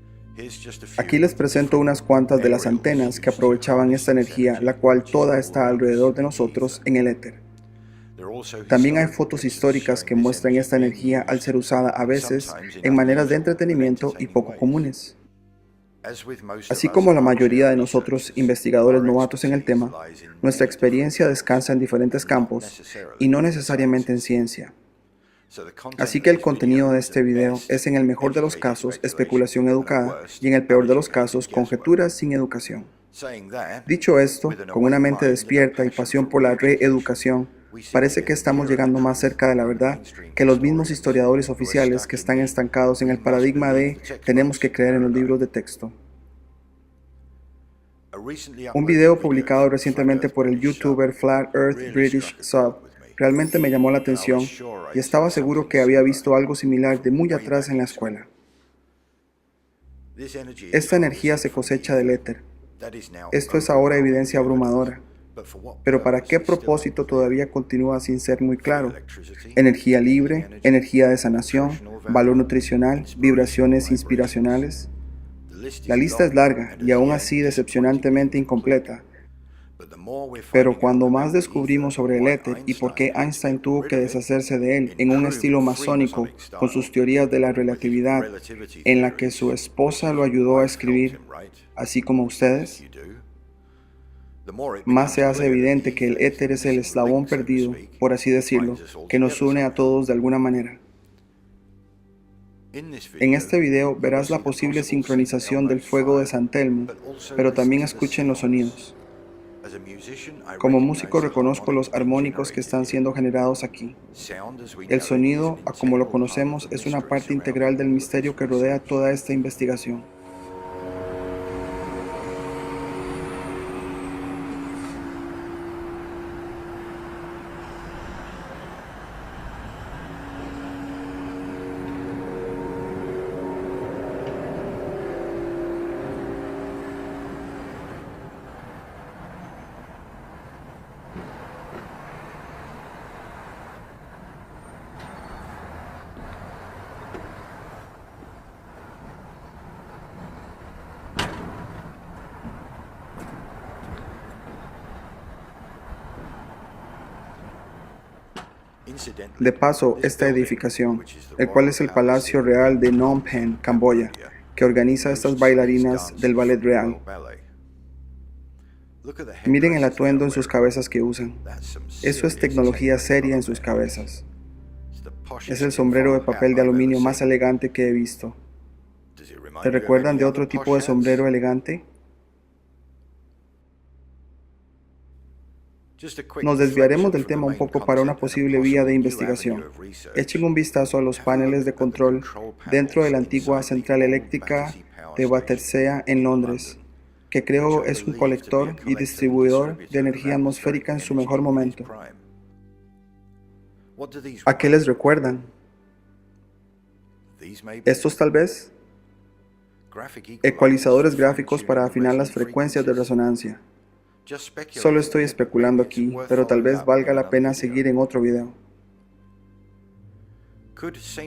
Aquí les presento unas cuantas de las antenas que aprovechaban esta energía, la cual toda está alrededor de nosotros en el éter. También hay fotos históricas que muestran esta energía al ser usada a veces en maneras de entretenimiento y poco comunes. Así como la mayoría de nosotros, investigadores novatos en el tema, nuestra experiencia descansa en diferentes campos y no necesariamente en ciencia. Así que el contenido de este video es en el mejor de los casos especulación educada y en el peor de los casos conjeturas sin educación. Dicho esto, con una mente despierta y pasión por la reeducación, parece que estamos llegando más cerca de la verdad que los mismos historiadores oficiales que están estancados en el paradigma de tenemos que creer en los libros de texto. Un video publicado recientemente por el youtuber Flat Earth British Sub realmente me llamó la atención y estaba seguro que había visto algo similar de muy atrás en la escuela. Esta energía se cosecha del éter. Esto es ahora evidencia abrumadora. Pero ¿para qué propósito todavía continúa sin ser muy claro? Energía libre, energía de sanación, valor nutricional, vibraciones inspiracionales. La lista es larga y aún así decepcionantemente incompleta. Pero cuando más descubrimos sobre el éter y por qué Einstein tuvo que deshacerse de él en un estilo masónico con sus teorías de la relatividad, en la que su esposa lo ayudó a escribir, así como ustedes, más se hace evidente que el éter es el eslabón perdido, por así decirlo, que nos une a todos de alguna manera. En este video verás la posible sincronización del fuego de San Telmo, pero también escuchen los sonidos. Como músico reconozco los armónicos que están siendo generados aquí. El sonido, a como lo conocemos, es una parte integral del misterio que rodea toda esta investigación. De paso, esta edificación, el cual es el Palacio Real de Phnom Penh, Camboya, que organiza a estas bailarinas del ballet real. Miren el atuendo en sus cabezas que usan. Eso es tecnología seria en sus cabezas. Es el sombrero de papel de aluminio más elegante que he visto. ¿Te recuerdan de otro tipo de sombrero elegante? Nos desviaremos del tema un poco para una posible vía de investigación. Echen un vistazo a los paneles de control dentro de la antigua central eléctrica de Battersea en Londres, que creo es un colector y distribuidor de energía atmosférica en su mejor momento. ¿A qué les recuerdan? Estos tal vez ecualizadores gráficos para afinar las frecuencias de resonancia. Solo estoy especulando aquí, pero tal vez valga la pena seguir en otro video.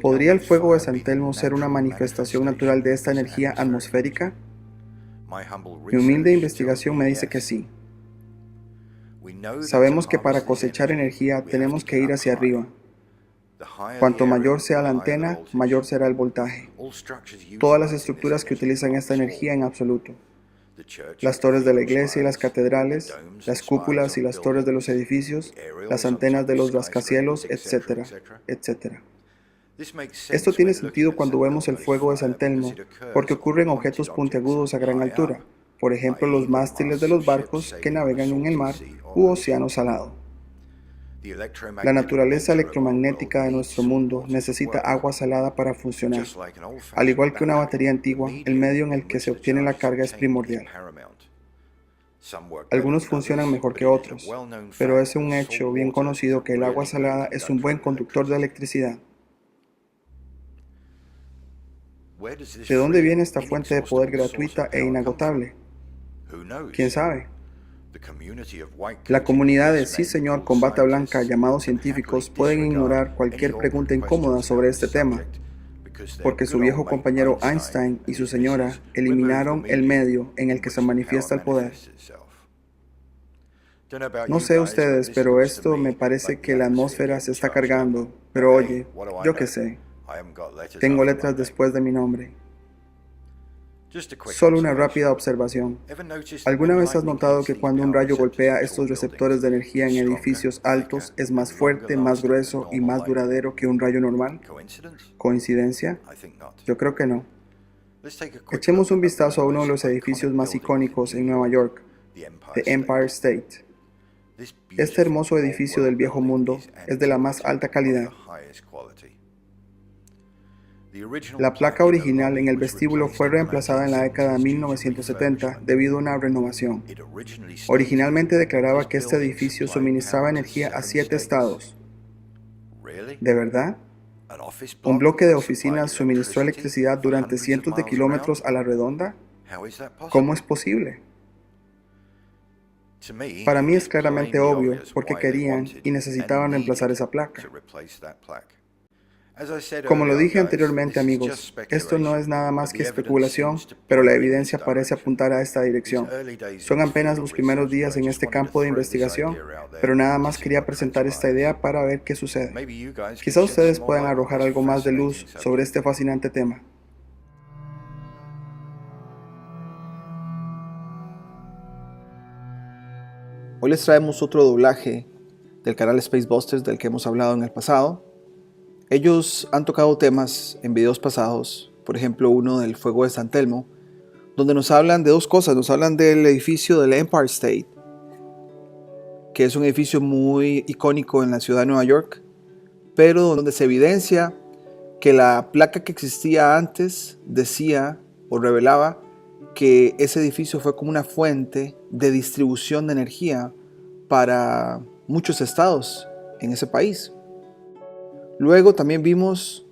¿Podría el fuego de San Telmo ser una manifestación natural de esta energía atmosférica? Mi humilde investigación me dice que sí. Sabemos que para cosechar energía tenemos que ir hacia arriba. Cuanto mayor sea la antena, mayor será el voltaje. Todas las estructuras que utilizan esta energía en absoluto. Las torres de la iglesia y las catedrales, las cúpulas y las torres de los edificios, las antenas de los rascacielos, etcétera, etcétera. Esto tiene sentido cuando vemos el fuego de San Telmo, porque ocurren objetos puntiagudos a gran altura, por ejemplo los mástiles de los barcos que navegan en el mar u océano salado. La naturaleza electromagnética de nuestro mundo necesita agua salada para funcionar. Al igual que una batería antigua, el medio en el que se obtiene la carga es primordial. Algunos funcionan mejor que otros, pero es un hecho bien conocido que el agua salada es un buen conductor de electricidad. ¿De dónde viene esta fuente de poder gratuita e inagotable? ¿Quién sabe? La comunidad de Sí Señor con bata blanca, llamados científicos, pueden ignorar cualquier pregunta incómoda sobre este tema, porque su viejo compañero Einstein y su señora eliminaron el medio en el que se manifiesta el poder. No sé ustedes, pero esto me parece que la atmósfera se está cargando. Pero oye, yo qué sé, tengo letras después de mi nombre. Solo una rápida observación. ¿Alguna vez has notado que cuando un rayo golpea estos receptores de energía en edificios altos es más fuerte, más grueso y más duradero que un rayo normal? ¿Coincidencia? Yo creo que no. Echemos un vistazo a uno de los edificios más icónicos en Nueva York, The Empire State. Este hermoso edificio del viejo mundo es de la más alta calidad. La placa original en el vestíbulo fue reemplazada en la década de 1970 debido a una renovación. Originalmente declaraba que este edificio suministraba energía a 7 estados. ¿De verdad? ¿Un bloque de oficinas suministró electricidad durante cientos de kilómetros a la redonda? ¿Cómo es posible? Para mí es claramente obvio por qué querían y necesitaban reemplazar esa placa. Como lo dije anteriormente, amigos, esto no es nada más que especulación, pero la evidencia parece apuntar a esta dirección. Son apenas los primeros días en este campo de investigación, pero nada más quería presentar esta idea para ver qué sucede. Quizá ustedes puedan arrojar algo más de luz sobre este fascinante tema. Hoy les traemos otro doblaje del canal Spacebusters del que hemos hablado en el pasado. Ellos han tocado temas en videos pasados, por ejemplo uno del fuego de San Telmo, donde nos hablan de dos cosas. Nos hablan del edificio del Empire State, que es un edificio muy icónico en la ciudad de Nueva York, pero donde se evidencia que la placa que existía antes decía o revelaba que ese edificio fue como una fuente de distribución de energía para muchos estados en ese país. Luego también vimos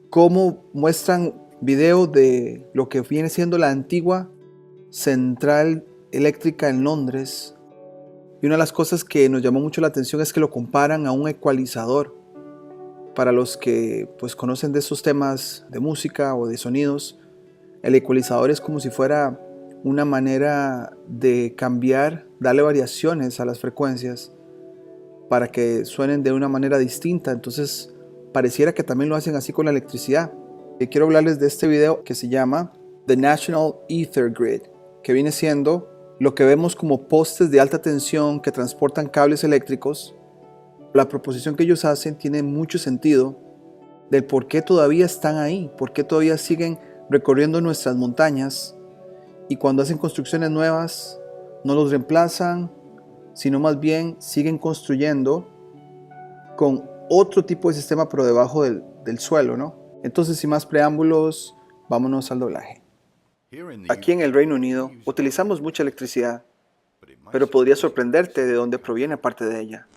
cómo muestran video de lo que viene siendo la antigua central eléctrica en Londres. Y una de las cosas que nos llamó mucho la atención es que lo comparan a un ecualizador. Para los que pues conocen de esos temas de música o de sonidos, el ecualizador es como si fuera una manera de cambiar, darle variaciones a las frecuencias para que suenen de una manera distinta. Entonces pareciera que también lo hacen así con la electricidad. Quiero hablarles de este video que se llama The National Ether Grid, que viene siendo lo que vemos como postes de alta tensión que transportan cables eléctricos. La proposición que ellos hacen tiene mucho sentido del por qué todavía están ahí, por qué todavía siguen recorriendo nuestras montañas, y cuando hacen construcciones nuevas no los reemplazan, sino más bien siguen construyendo con otro tipo de sistema pero debajo del suelo, ¿no? Entonces, sin más preámbulos, vámonos al doblaje. Aquí en el Reino Unido utilizamos mucha electricidad, pero podría sorprenderte de dónde proviene parte de ella.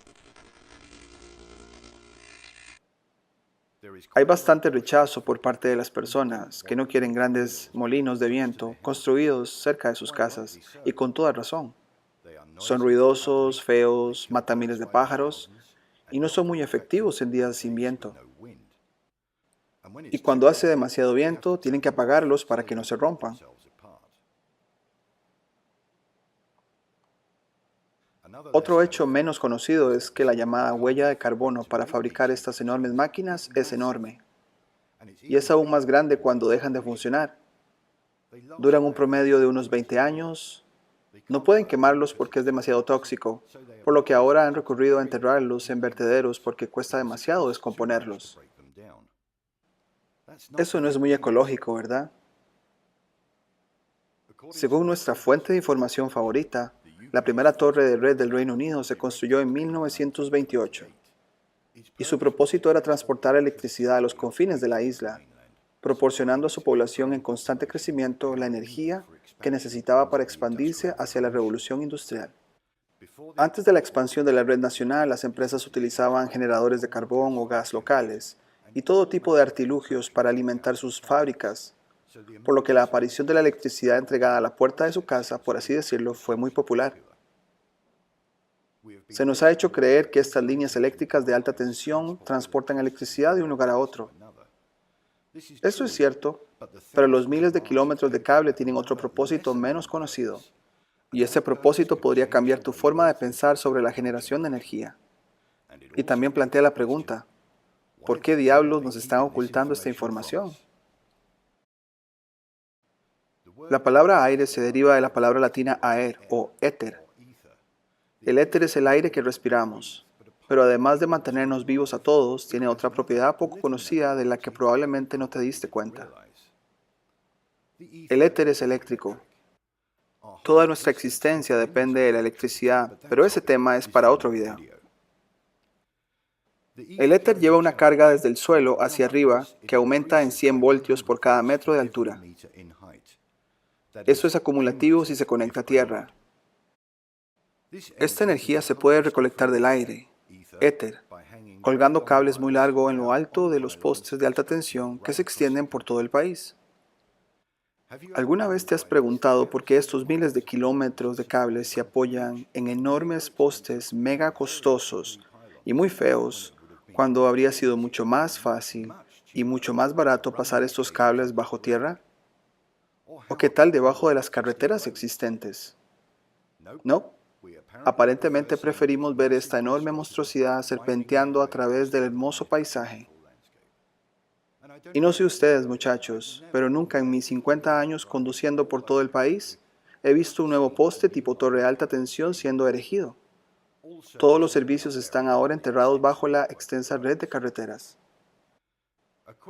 Hay bastante rechazo por parte de las personas que no quieren grandes molinos de viento construidos cerca de sus casas, y con toda razón. Son ruidosos, feos, matan miles de pájaros y no son muy efectivos en días sin viento. Y cuando hace demasiado viento, tienen que apagarlos para que no se rompan. Otro hecho menos conocido es que la llamada huella de carbono para fabricar estas enormes máquinas es enorme. Y es aún más grande cuando dejan de funcionar. Duran un promedio de unos 20 años. No pueden quemarlos porque es demasiado tóxico, por lo que ahora han recurrido a enterrarlos en vertederos porque cuesta demasiado descomponerlos. Eso no es muy ecológico, ¿verdad? Según nuestra fuente de información favorita, La primera torre de red del Reino Unido se construyó en 1928 y su propósito era transportar electricidad a los confines de la isla, proporcionando a su población en constante crecimiento la energía que necesitaba para expandirse hacia la revolución industrial. Antes de la expansión de la red nacional, las empresas utilizaban generadores de carbón o gas locales y todo tipo de artilugios para alimentar sus fábricas, por lo que la aparición de la electricidad entregada a la puerta de su casa, por así decirlo, fue muy popular. Se nos ha hecho creer que estas líneas eléctricas de alta tensión transportan electricidad de un lugar a otro. Esto es cierto, pero los miles de kilómetros de cable tienen otro propósito menos conocido, y ese propósito podría cambiar tu forma de pensar sobre la generación de energía. Y también plantea la pregunta, ¿por qué diablos nos están ocultando esta información? La palabra aire se deriva de la palabra latina aer o éter. El éter es el aire que respiramos, pero además de mantenernos vivos a todos, tiene otra propiedad poco conocida de la que probablemente no te diste cuenta. El éter es eléctrico. Toda nuestra existencia depende de la electricidad, pero ese tema es para otro video. El éter lleva una carga desde el suelo hacia arriba que aumenta en 100 voltios por cada metro de altura. Eso es acumulativo si se conecta a tierra. Esta energía se puede recolectar del aire, éter, colgando cables muy largos en lo alto de los postes de alta tensión que se extienden por todo el país. ¿Alguna vez te has preguntado por qué estos miles de kilómetros de cables se apoyan en enormes postes mega costosos y muy feos, cuando habría sido mucho más fácil y mucho más barato pasar estos cables bajo tierra? ¿O qué tal debajo de las carreteras existentes? No. Aparentemente preferimos ver esta enorme monstruosidad serpenteando a través del hermoso paisaje. Y no sé ustedes, muchachos, pero nunca en mis 50 años conduciendo por todo el país he visto un nuevo poste tipo torre de alta tensión siendo erigido. Todos los servicios están ahora enterrados bajo la extensa red de carreteras.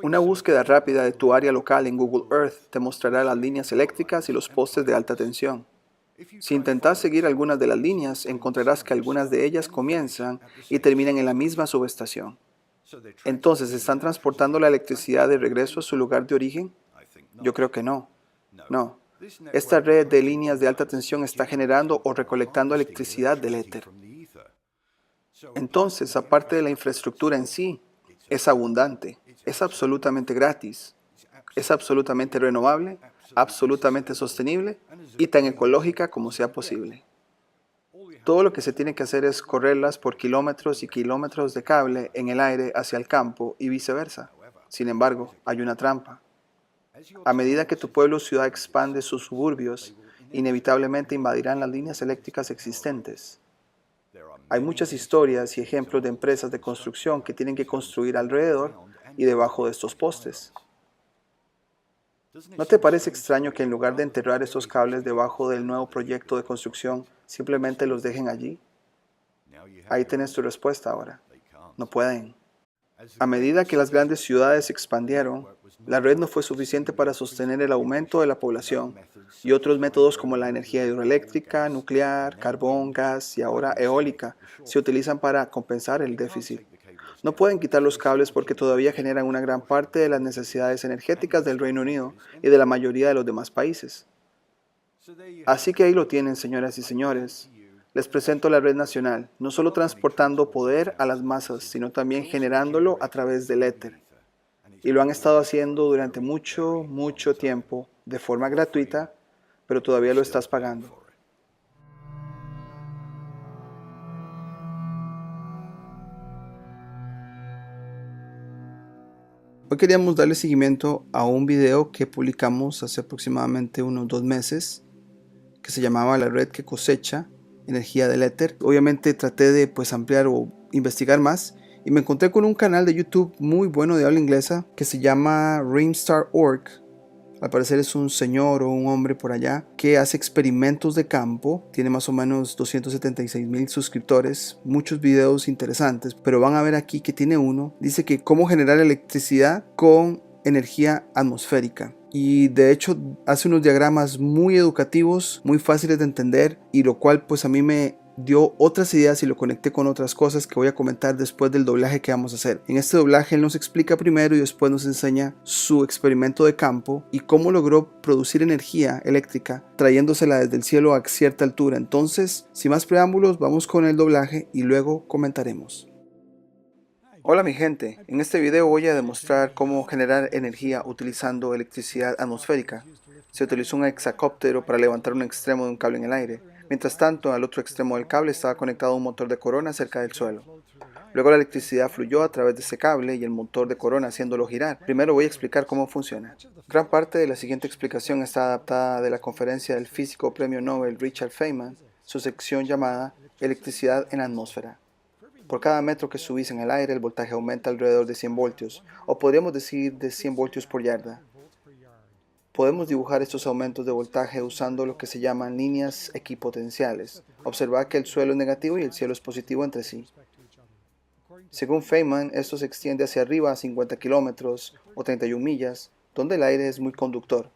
Una búsqueda rápida de tu área local en Google Earth te mostrará las líneas eléctricas y los postes de alta tensión. Si intentas seguir algunas de las líneas, encontrarás que algunas de ellas comienzan y terminan en la misma subestación. Entonces, ¿están transportando la electricidad de regreso a su lugar de origen? Yo creo que no. No. Esta red de líneas de alta tensión está generando o recolectando electricidad del éter. Entonces, aparte de la infraestructura en sí, es abundante, es absolutamente gratis, es absolutamente renovable, absolutamente sostenible y tan ecológica como sea posible. Todo lo que se tiene que hacer es correrlas por kilómetros y kilómetros de cable en el aire hacia el campo y viceversa. Sin embargo, hay una trampa. A medida que tu pueblo o ciudad expande sus suburbios, inevitablemente invadirán las líneas eléctricas existentes. Hay muchas historias y ejemplos de empresas de construcción que tienen que construir alrededor y debajo de estos postes. ¿No te parece extraño que en lugar de enterrar estos cables debajo del nuevo proyecto de construcción, simplemente los dejen allí? Ahí tenés tu respuesta ahora. No pueden. A medida que las grandes ciudades se expandieron, la red no fue suficiente para sostener el aumento de la población y otros métodos como la energía hidroeléctrica, nuclear, carbón, gas y ahora eólica se utilizan para compensar el déficit. No pueden quitar los cables porque todavía generan una gran parte de las necesidades energéticas del Reino Unido y de la mayoría de los demás países. Así que ahí lo tienen, señoras y señores. Les presento la red nacional, no solo transportando poder a las masas, sino también generándolo a través del éter. Y lo han estado haciendo durante mucho, mucho tiempo, de forma gratuita, pero todavía lo estás pagando. Hoy queríamos darle seguimiento a un video que publicamos hace aproximadamente unos 2 meses, que se llamaba La red que cosecha energía del éter. Obviamente traté de ampliar o investigar más y me encontré con un canal de YouTube muy bueno de habla inglesa que se llama Rimstar.org. Al parecer es un señor o un hombre por allá que hace experimentos de campo. Tiene más o menos 276,000 suscriptores, muchos videos interesantes, pero van a ver aquí que tiene uno. Dice que cómo generar electricidad con energía atmosférica. Y de hecho hace unos diagramas muy educativos, muy fáciles de entender, y lo cual pues a mí me dio otras ideas y lo conecté con otras cosas que voy a comentar después del doblaje que vamos a hacer. En este doblaje él nos explica primero y después nos enseña su experimento de campo y cómo logró producir energía eléctrica trayéndosela desde el cielo a cierta altura. Entonces, sin más preámbulos, vamos con el doblaje y luego comentaremos. Hola mi gente, en este video voy a demostrar cómo generar energía utilizando electricidad atmosférica. Se utilizó un hexacóptero para levantar un extremo de un cable en el aire. Mientras tanto, al otro extremo del cable estaba conectado un motor de corona cerca del suelo. Luego la electricidad fluyó a través de ese cable y el motor de corona haciéndolo girar. Primero voy a explicar cómo funciona. Gran parte de la siguiente explicación está adaptada de la conferencia del físico premio Nobel Richard Feynman, su sección llamada Electricidad en la atmósfera. Por cada metro que subís en el aire, el voltaje aumenta alrededor de 100 voltios, o podríamos decir de 100 voltios por yarda. Podemos dibujar estos aumentos de voltaje usando lo que se llaman líneas equipotenciales. Observa que el suelo es negativo y el cielo es positivo entre sí. Según Feynman, esto se extiende hacia arriba a 50 kilómetros o 31 millas, donde el aire es muy conductor.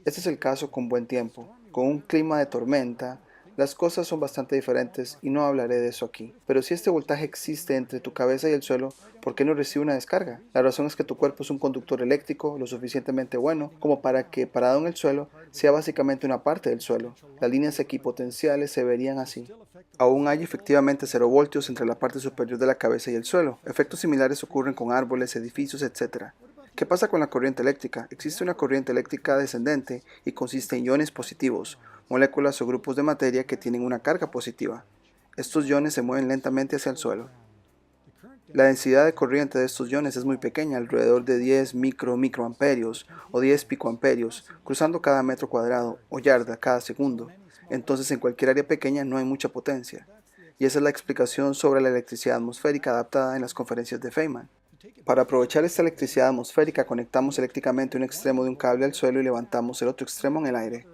Este es el caso con buen tiempo. Con un clima de tormenta, las cosas son bastante diferentes y no hablaré de eso aquí. Pero si este voltaje existe entre tu cabeza y el suelo, ¿por qué no recibe una descarga? La razón es que tu cuerpo es un conductor eléctrico lo suficientemente bueno como para que, parado en el suelo, sea básicamente una parte del suelo. Las líneas equipotenciales se verían así. Aún hay efectivamente 0 voltios entre la parte superior de la cabeza y el suelo. Efectos similares ocurren con árboles, edificios, etc. ¿Qué pasa con la corriente eléctrica? Existe una corriente eléctrica descendente y consiste en iones positivos, moléculas o grupos de materia que tienen una carga positiva. Estos iones se mueven lentamente hacia el suelo. La densidad de corriente de estos iones es muy pequeña, alrededor de 10 microamperios o 10 picoamperios, cruzando cada metro cuadrado o yarda cada segundo. Entonces en cualquier área pequeña no hay mucha potencia. Y esa es la explicación sobre la electricidad atmosférica adaptada en las conferencias de Feynman. Para aprovechar esta electricidad atmosférica conectamos eléctricamente un extremo de un cable al suelo y levantamos el otro extremo en el aire.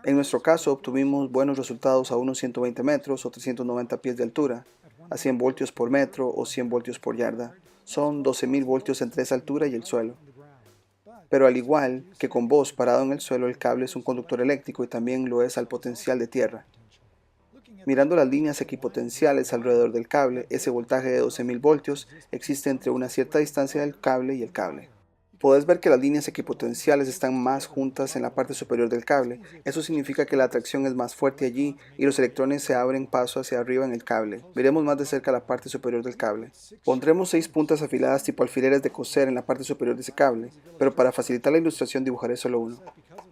En nuestro caso obtuvimos buenos resultados a unos 120 metros o 390 pies de altura, a 100 voltios por metro o 100 voltios por yarda. Son 12.000 voltios entre esa altura y el suelo. Pero al igual que con vos parado en el suelo, el cable es un conductor eléctrico y también lo es al potencial de tierra. Mirando las líneas equipotenciales alrededor del cable, ese voltaje de 12.000 voltios existe entre una cierta distancia del cable y el cable. Podés ver que las líneas equipotenciales están más juntas en la parte superior del cable. Eso significa que la atracción es más fuerte allí y los electrones se abren paso hacia arriba en el cable. Veremos más de cerca la parte superior del cable. Pondremos 6 puntas afiladas tipo alfileres de coser en la parte superior de ese cable, pero para facilitar la ilustración dibujaré solo uno.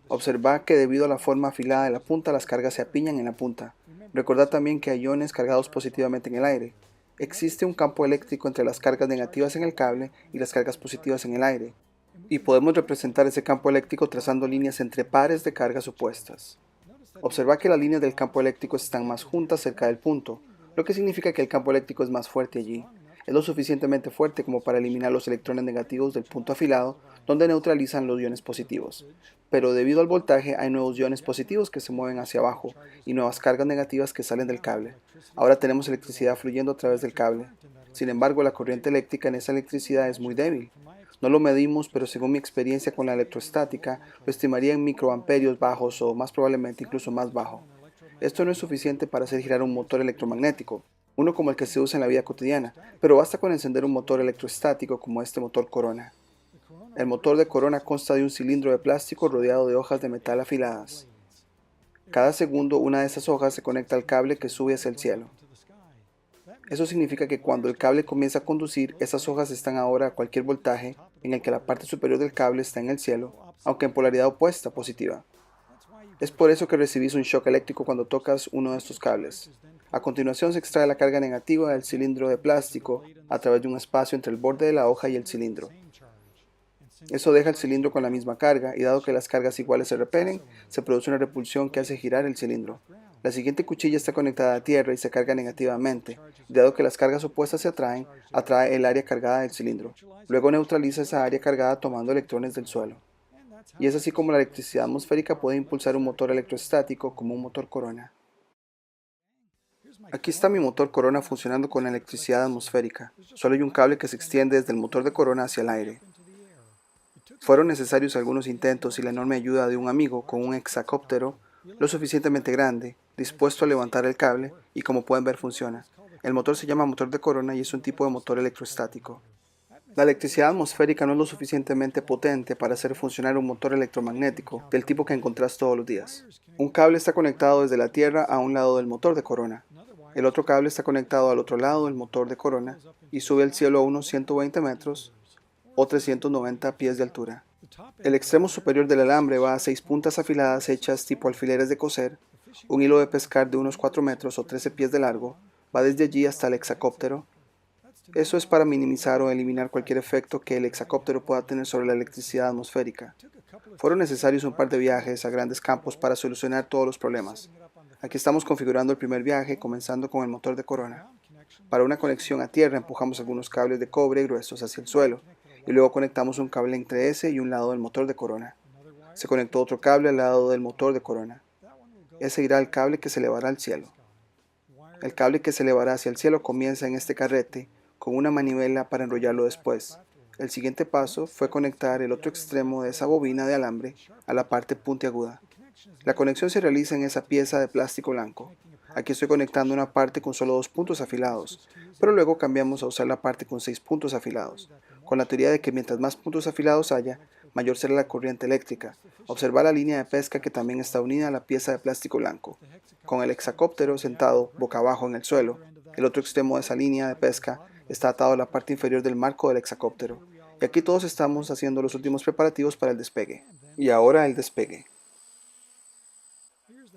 Observa que debido a la forma afilada de la punta, las cargas se apiñan en la punta. Recordad también que hay iones cargados positivamente en el aire. Existe un campo eléctrico entre las cargas negativas en el cable y las cargas positivas en el aire. Y podemos representar ese campo eléctrico trazando líneas entre pares de cargas opuestas. Observa que las líneas del campo eléctrico están más juntas cerca del punto, lo que significa que el campo eléctrico es más fuerte allí. Es lo suficientemente fuerte como para eliminar los electrones negativos del punto afilado, donde neutralizan los iones positivos. Pero debido al voltaje hay nuevos iones positivos que se mueven hacia abajo y nuevas cargas negativas que salen del cable. Ahora tenemos electricidad fluyendo a través del cable. Sin embargo, la corriente eléctrica en esa electricidad es muy débil. No lo medimos, pero según mi experiencia con la electrostática, lo estimaría en microamperios bajos o más probablemente incluso más bajo. Esto no es suficiente para hacer girar un motor electromagnético, uno como el que se usa en la vida cotidiana, pero basta con encender un motor electrostático como este motor Corona. El motor de Corona consta de un cilindro de plástico rodeado de hojas de metal afiladas. Cada segundo una de esas hojas se conecta al cable que sube hacia el cielo. Eso significa que cuando el cable comienza a conducir, esas hojas están ahora a cualquier voltaje en el que la parte superior del cable está en el cielo, aunque en polaridad opuesta, positiva. Es por eso que recibís un shock eléctrico cuando tocas uno de estos cables. A continuación se extrae la carga negativa del cilindro de plástico a través de un espacio entre el borde de la hoja y el cilindro. Eso deja el cilindro con la misma carga y dado que las cargas iguales se repelen, se produce una repulsión que hace girar el cilindro. La siguiente cuchilla está conectada a tierra y se carga negativamente. Dado que las cargas opuestas se atraen, atrae el área cargada del cilindro. Luego neutraliza esa área cargada tomando electrones del suelo. Y es así como la electricidad atmosférica puede impulsar un motor electrostático como un motor Corona. Aquí está mi motor Corona funcionando con electricidad atmosférica. Solo hay un cable que se extiende desde el motor de Corona hacia el aire. Fueron necesarios algunos intentos y la enorme ayuda de un amigo con un hexacóptero lo suficientemente grande, dispuesto a levantar el cable, y como pueden ver funciona. El motor se llama motor de corona y es un tipo de motor electrostático. La electricidad atmosférica no es lo suficientemente potente para hacer funcionar un motor electromagnético del tipo que encontrás todos los días. Un cable está conectado desde la Tierra a un lado del motor de corona. El otro cable está conectado al otro lado del motor de corona y sube al cielo a unos 120 metros o 390 pies de altura. El extremo superior del alambre va a 6 puntas afiladas hechas tipo alfileres de coser. Un hilo de pescar de unos 4 metros o 13 pies de largo va desde allí hasta el hexacóptero. Eso es para minimizar o eliminar cualquier efecto que el hexacóptero pueda tener sobre la electricidad atmosférica. Fueron necesarios un par de viajes a grandes campos para solucionar todos los problemas. Aquí estamos configurando el primer viaje, comenzando con el motor de corona. Para una conexión a tierra empujamos algunos cables de cobre gruesos hacia el suelo, y luego conectamos un cable entre ese y un lado del motor de corona. Se conectó otro cable al lado del motor de corona. Ese irá al cable que se elevará al cielo. El cable que se elevará hacia el cielo comienza en este carrete, con una manivela para enrollarlo después. El siguiente paso fue conectar el otro extremo de esa bobina de alambre a la parte puntiaguda. La conexión se realiza en esa pieza de plástico blanco. Aquí estoy conectando una parte con solo 2 puntos afilados, pero luego cambiamos a usar la parte con 6 puntos afilados, con la teoría de que mientras más puntos afilados haya, mayor será la corriente eléctrica. Observa la línea de pesca que también está unida a la pieza de plástico blanco. Con el hexacóptero sentado boca abajo en el suelo, el otro extremo de esa línea de pesca está atado a la parte inferior del marco del hexacóptero. Y aquí todos estamos haciendo los últimos preparativos para el despegue. Y ahora el despegue.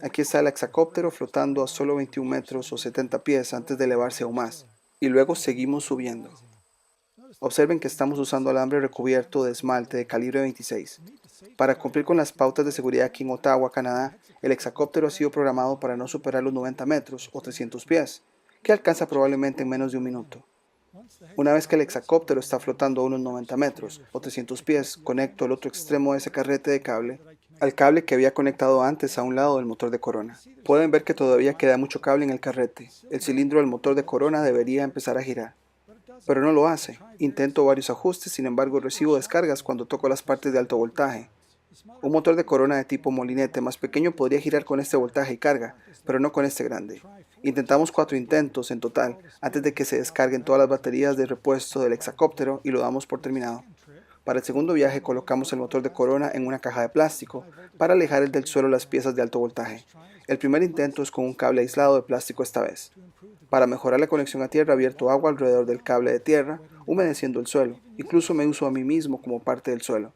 Aquí está el hexacóptero flotando a solo 21 metros o 70 pies antes de elevarse aún más. Y luego seguimos subiendo. Observen que estamos usando alambre recubierto de esmalte de calibre 26. Para cumplir con las pautas de seguridad aquí en Ottawa, Canadá, el hexacóptero ha sido programado para no superar los 90 metros o 300 pies, que alcanza probablemente en menos de un minuto. Una vez que el hexacóptero está flotando a unos 90 metros o 300 pies, conecto el otro extremo de ese carrete de cable al cable que había conectado antes a un lado del motor de corona. Pueden ver que todavía queda mucho cable en el carrete. El cilindro del motor de corona debería empezar a girar, pero no lo hace. Intento varios ajustes, sin embargo recibo descargas cuando toco las partes de alto voltaje. Un motor de corona de tipo molinete más pequeño podría girar con este voltaje y carga, pero no con este grande. Intentamos 4 intentos en total antes de que se descarguen todas las baterías de repuesto del hexacóptero y lo damos por terminado. Para el segundo viaje colocamos el motor de corona en una caja de plástico para alejar del suelo las piezas de alto voltaje. El primer intento es con un cable aislado de plástico esta vez. Para mejorar la conexión a tierra, vierto agua alrededor del cable de tierra, humedeciendo el suelo. Incluso me uso a mí mismo como parte del suelo.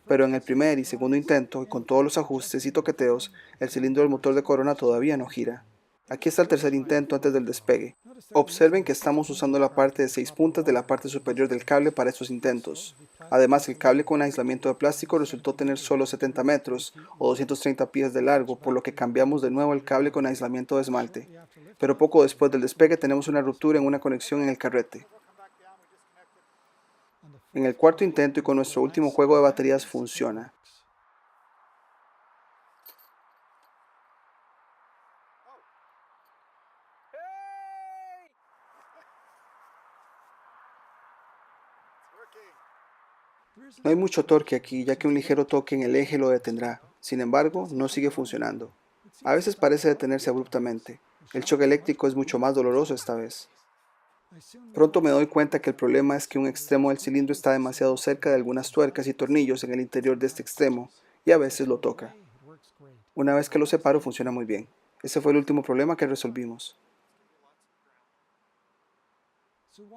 Pero en el primer y segundo intento, y con todos los ajustes y toqueteos, el cilindro del motor de corona todavía no gira. Aquí está el tercer intento antes del despegue. Observen que estamos usando la parte de 6 puntas de la parte superior del cable para estos intentos. Además, el cable con aislamiento de plástico resultó tener solo 70 metros o 230 pies de largo, por lo que cambiamos de nuevo el cable con aislamiento de esmalte. Pero poco después del despegue tenemos una ruptura en una conexión en el carrete. En el cuarto intento y con nuestro último juego de baterías funciona. No hay mucho torque aquí, ya que un ligero toque en el eje lo detendrá. Sin embargo, no sigue funcionando. A veces parece detenerse abruptamente. El choque eléctrico es mucho más doloroso esta vez. Pronto me doy cuenta que el problema es que un extremo del cilindro está demasiado cerca de algunas tuercas y tornillos en el interior de este extremo, y a veces lo toca. Una vez que lo separo funciona muy bien. Ese fue el último problema que resolvimos.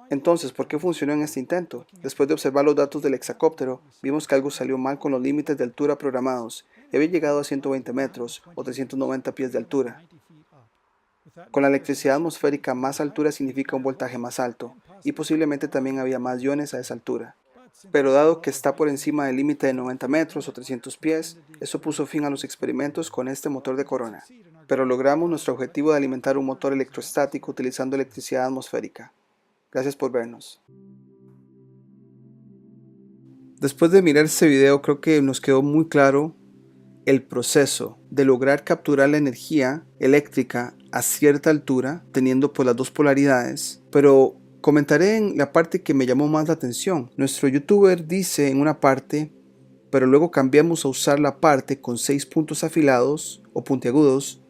Entonces, ¿por qué funcionó en este intento? Después de observar los datos del hexacóptero, vimos que algo salió mal con los límites de altura programados y había llegado a 120 metros o 390 pies de altura. Con la electricidad atmosférica, más altura significa un voltaje más alto, y posiblemente también había más iones a esa altura. Pero dado que está por encima del límite de 90 metros o 300 pies, eso puso fin a los experimentos con este motor de corona. Pero logramos nuestro objetivo de alimentar un motor electrostático utilizando electricidad atmosférica. Gracias por vernos. Después de mirar este video, creo que nos quedó muy claro el proceso de lograr capturar la energía eléctrica a cierta altura, teniendo pues las dos polaridades, pero comentaré en la parte que me llamó más la atención. Nuestro youtuber dice en una parte pero luego cambiamos a usar la parte con 6 puntos afilados o puntiagudos,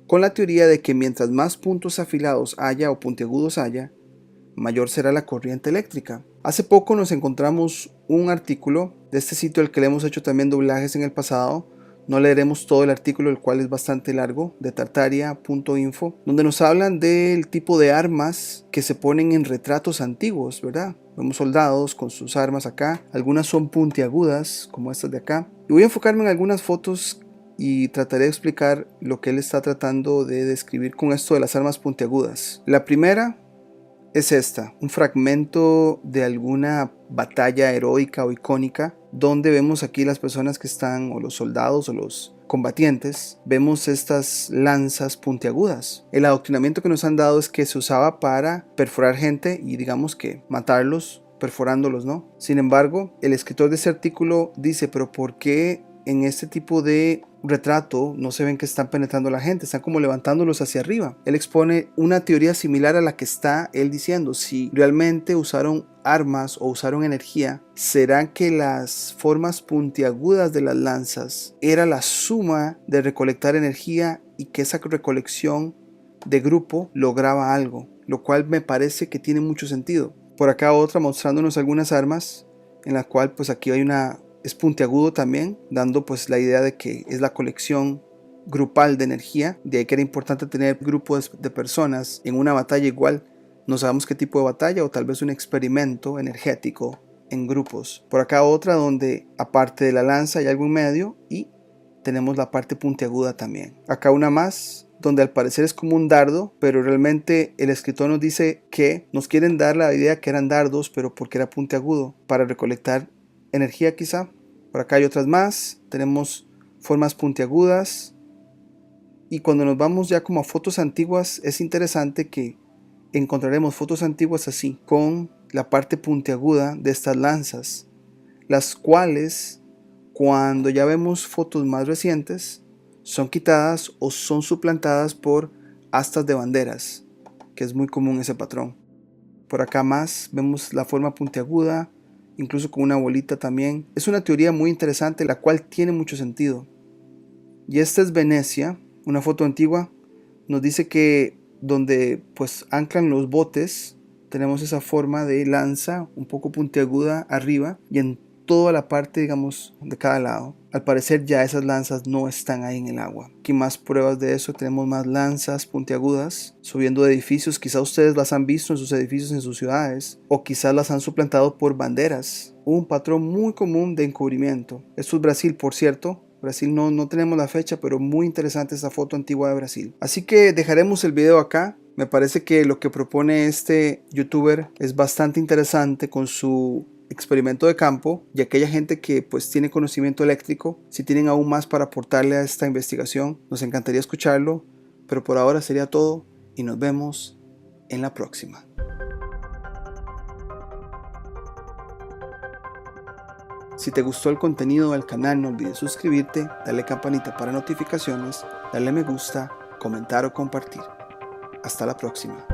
con la teoría de que mientras más puntos afilados haya o puntiagudos haya, mayor será la corriente eléctrica. Hace poco nos encontramos un artículo de este sitio al que le hemos hecho también doblajes en el pasado. No leeremos todo el artículo, el cual es bastante largo, de tartaria.info, donde nos hablan del tipo de armas que se ponen en retratos antiguos, ¿verdad? Vemos soldados con sus armas acá, algunas son puntiagudas, como estas de acá. Y voy a enfocarme en algunas fotos y trataré de explicar lo que él está tratando de describir con esto de las armas puntiagudas. La primera es esta, un fragmento de alguna batalla heroica o icónica, donde vemos aquí las personas que están, o los soldados o los combatientes, vemos estas lanzas puntiagudas. El adoctrinamiento que nos han dado es que se usaba para perforar gente y digamos que matarlos, perforándolos, ¿no? Sin embargo, el escritor de ese artículo dice, pero ¿por qué en este tipo de retrato no se ven que están penetrando a la gente? Están como levantándolos hacia arriba. Él expone una teoría similar a la que está él diciendo. Si realmente usaron armas o usaron energía, ¿será que las formas puntiagudas de las lanzas era la suma de recolectar energía y que esa recolección de grupo lograba algo? Lo cual me parece que tiene mucho sentido. Por acá otra mostrándonos algunas armas, en la cual pues aquí hay es puntiagudo también, dando pues la idea de que es la colección grupal de energía. De ahí que era importante tener grupos de personas en una batalla igual. No sabemos qué tipo de batalla, o tal vez un experimento energético en grupos. Por acá otra donde aparte de la lanza hay algo en medio y tenemos la parte puntiaguda también. Acá una más donde al parecer es como un dardo, pero realmente el escritor nos dice que nos quieren dar la idea que eran dardos, pero porque era puntiagudo, para recolectar energía quizá. Por acá hay otras más, tenemos formas puntiagudas, y cuando nos vamos ya como a fotos antiguas es interesante que encontraremos fotos antiguas así, con la parte puntiaguda de estas lanzas, las cuales cuando ya vemos fotos más recientes son quitadas o son suplantadas por astas de banderas, que es muy común ese patrón. Por acá más vemos la forma puntiaguda, incluso con una bolita también. Es una teoría muy interesante, la cual tiene mucho sentido. Y esta es Venecia, una foto antigua. Nos dice que donde pues anclan los botes, tenemos esa forma de lanza un poco puntiaguda arriba y en toda la parte, digamos, de cada lado. Al parecer ya esas lanzas no están ahí en el agua. Aquí más pruebas de eso, tenemos más lanzas puntiagudas subiendo de edificios. Quizá ustedes las han visto en sus edificios, en sus ciudades, o quizás las han suplantado por banderas. Un patrón muy común de encubrimiento. Esto es Brasil, por cierto. Brasil no tenemos la fecha, pero muy interesante esta foto antigua de Brasil. Así que dejaremos el video acá. Me parece que lo que propone este youtuber es bastante interesante con su experimento de campo, y aquella gente que pues tiene conocimiento eléctrico, si tienen aún más para aportarle a esta investigación, nos encantaría escucharlo, pero por ahora sería todo y nos vemos en la próxima. Si te gustó el contenido del canal, no olvides suscribirte, darle campanita para notificaciones, darle me gusta, comentar o compartir. Hasta la próxima.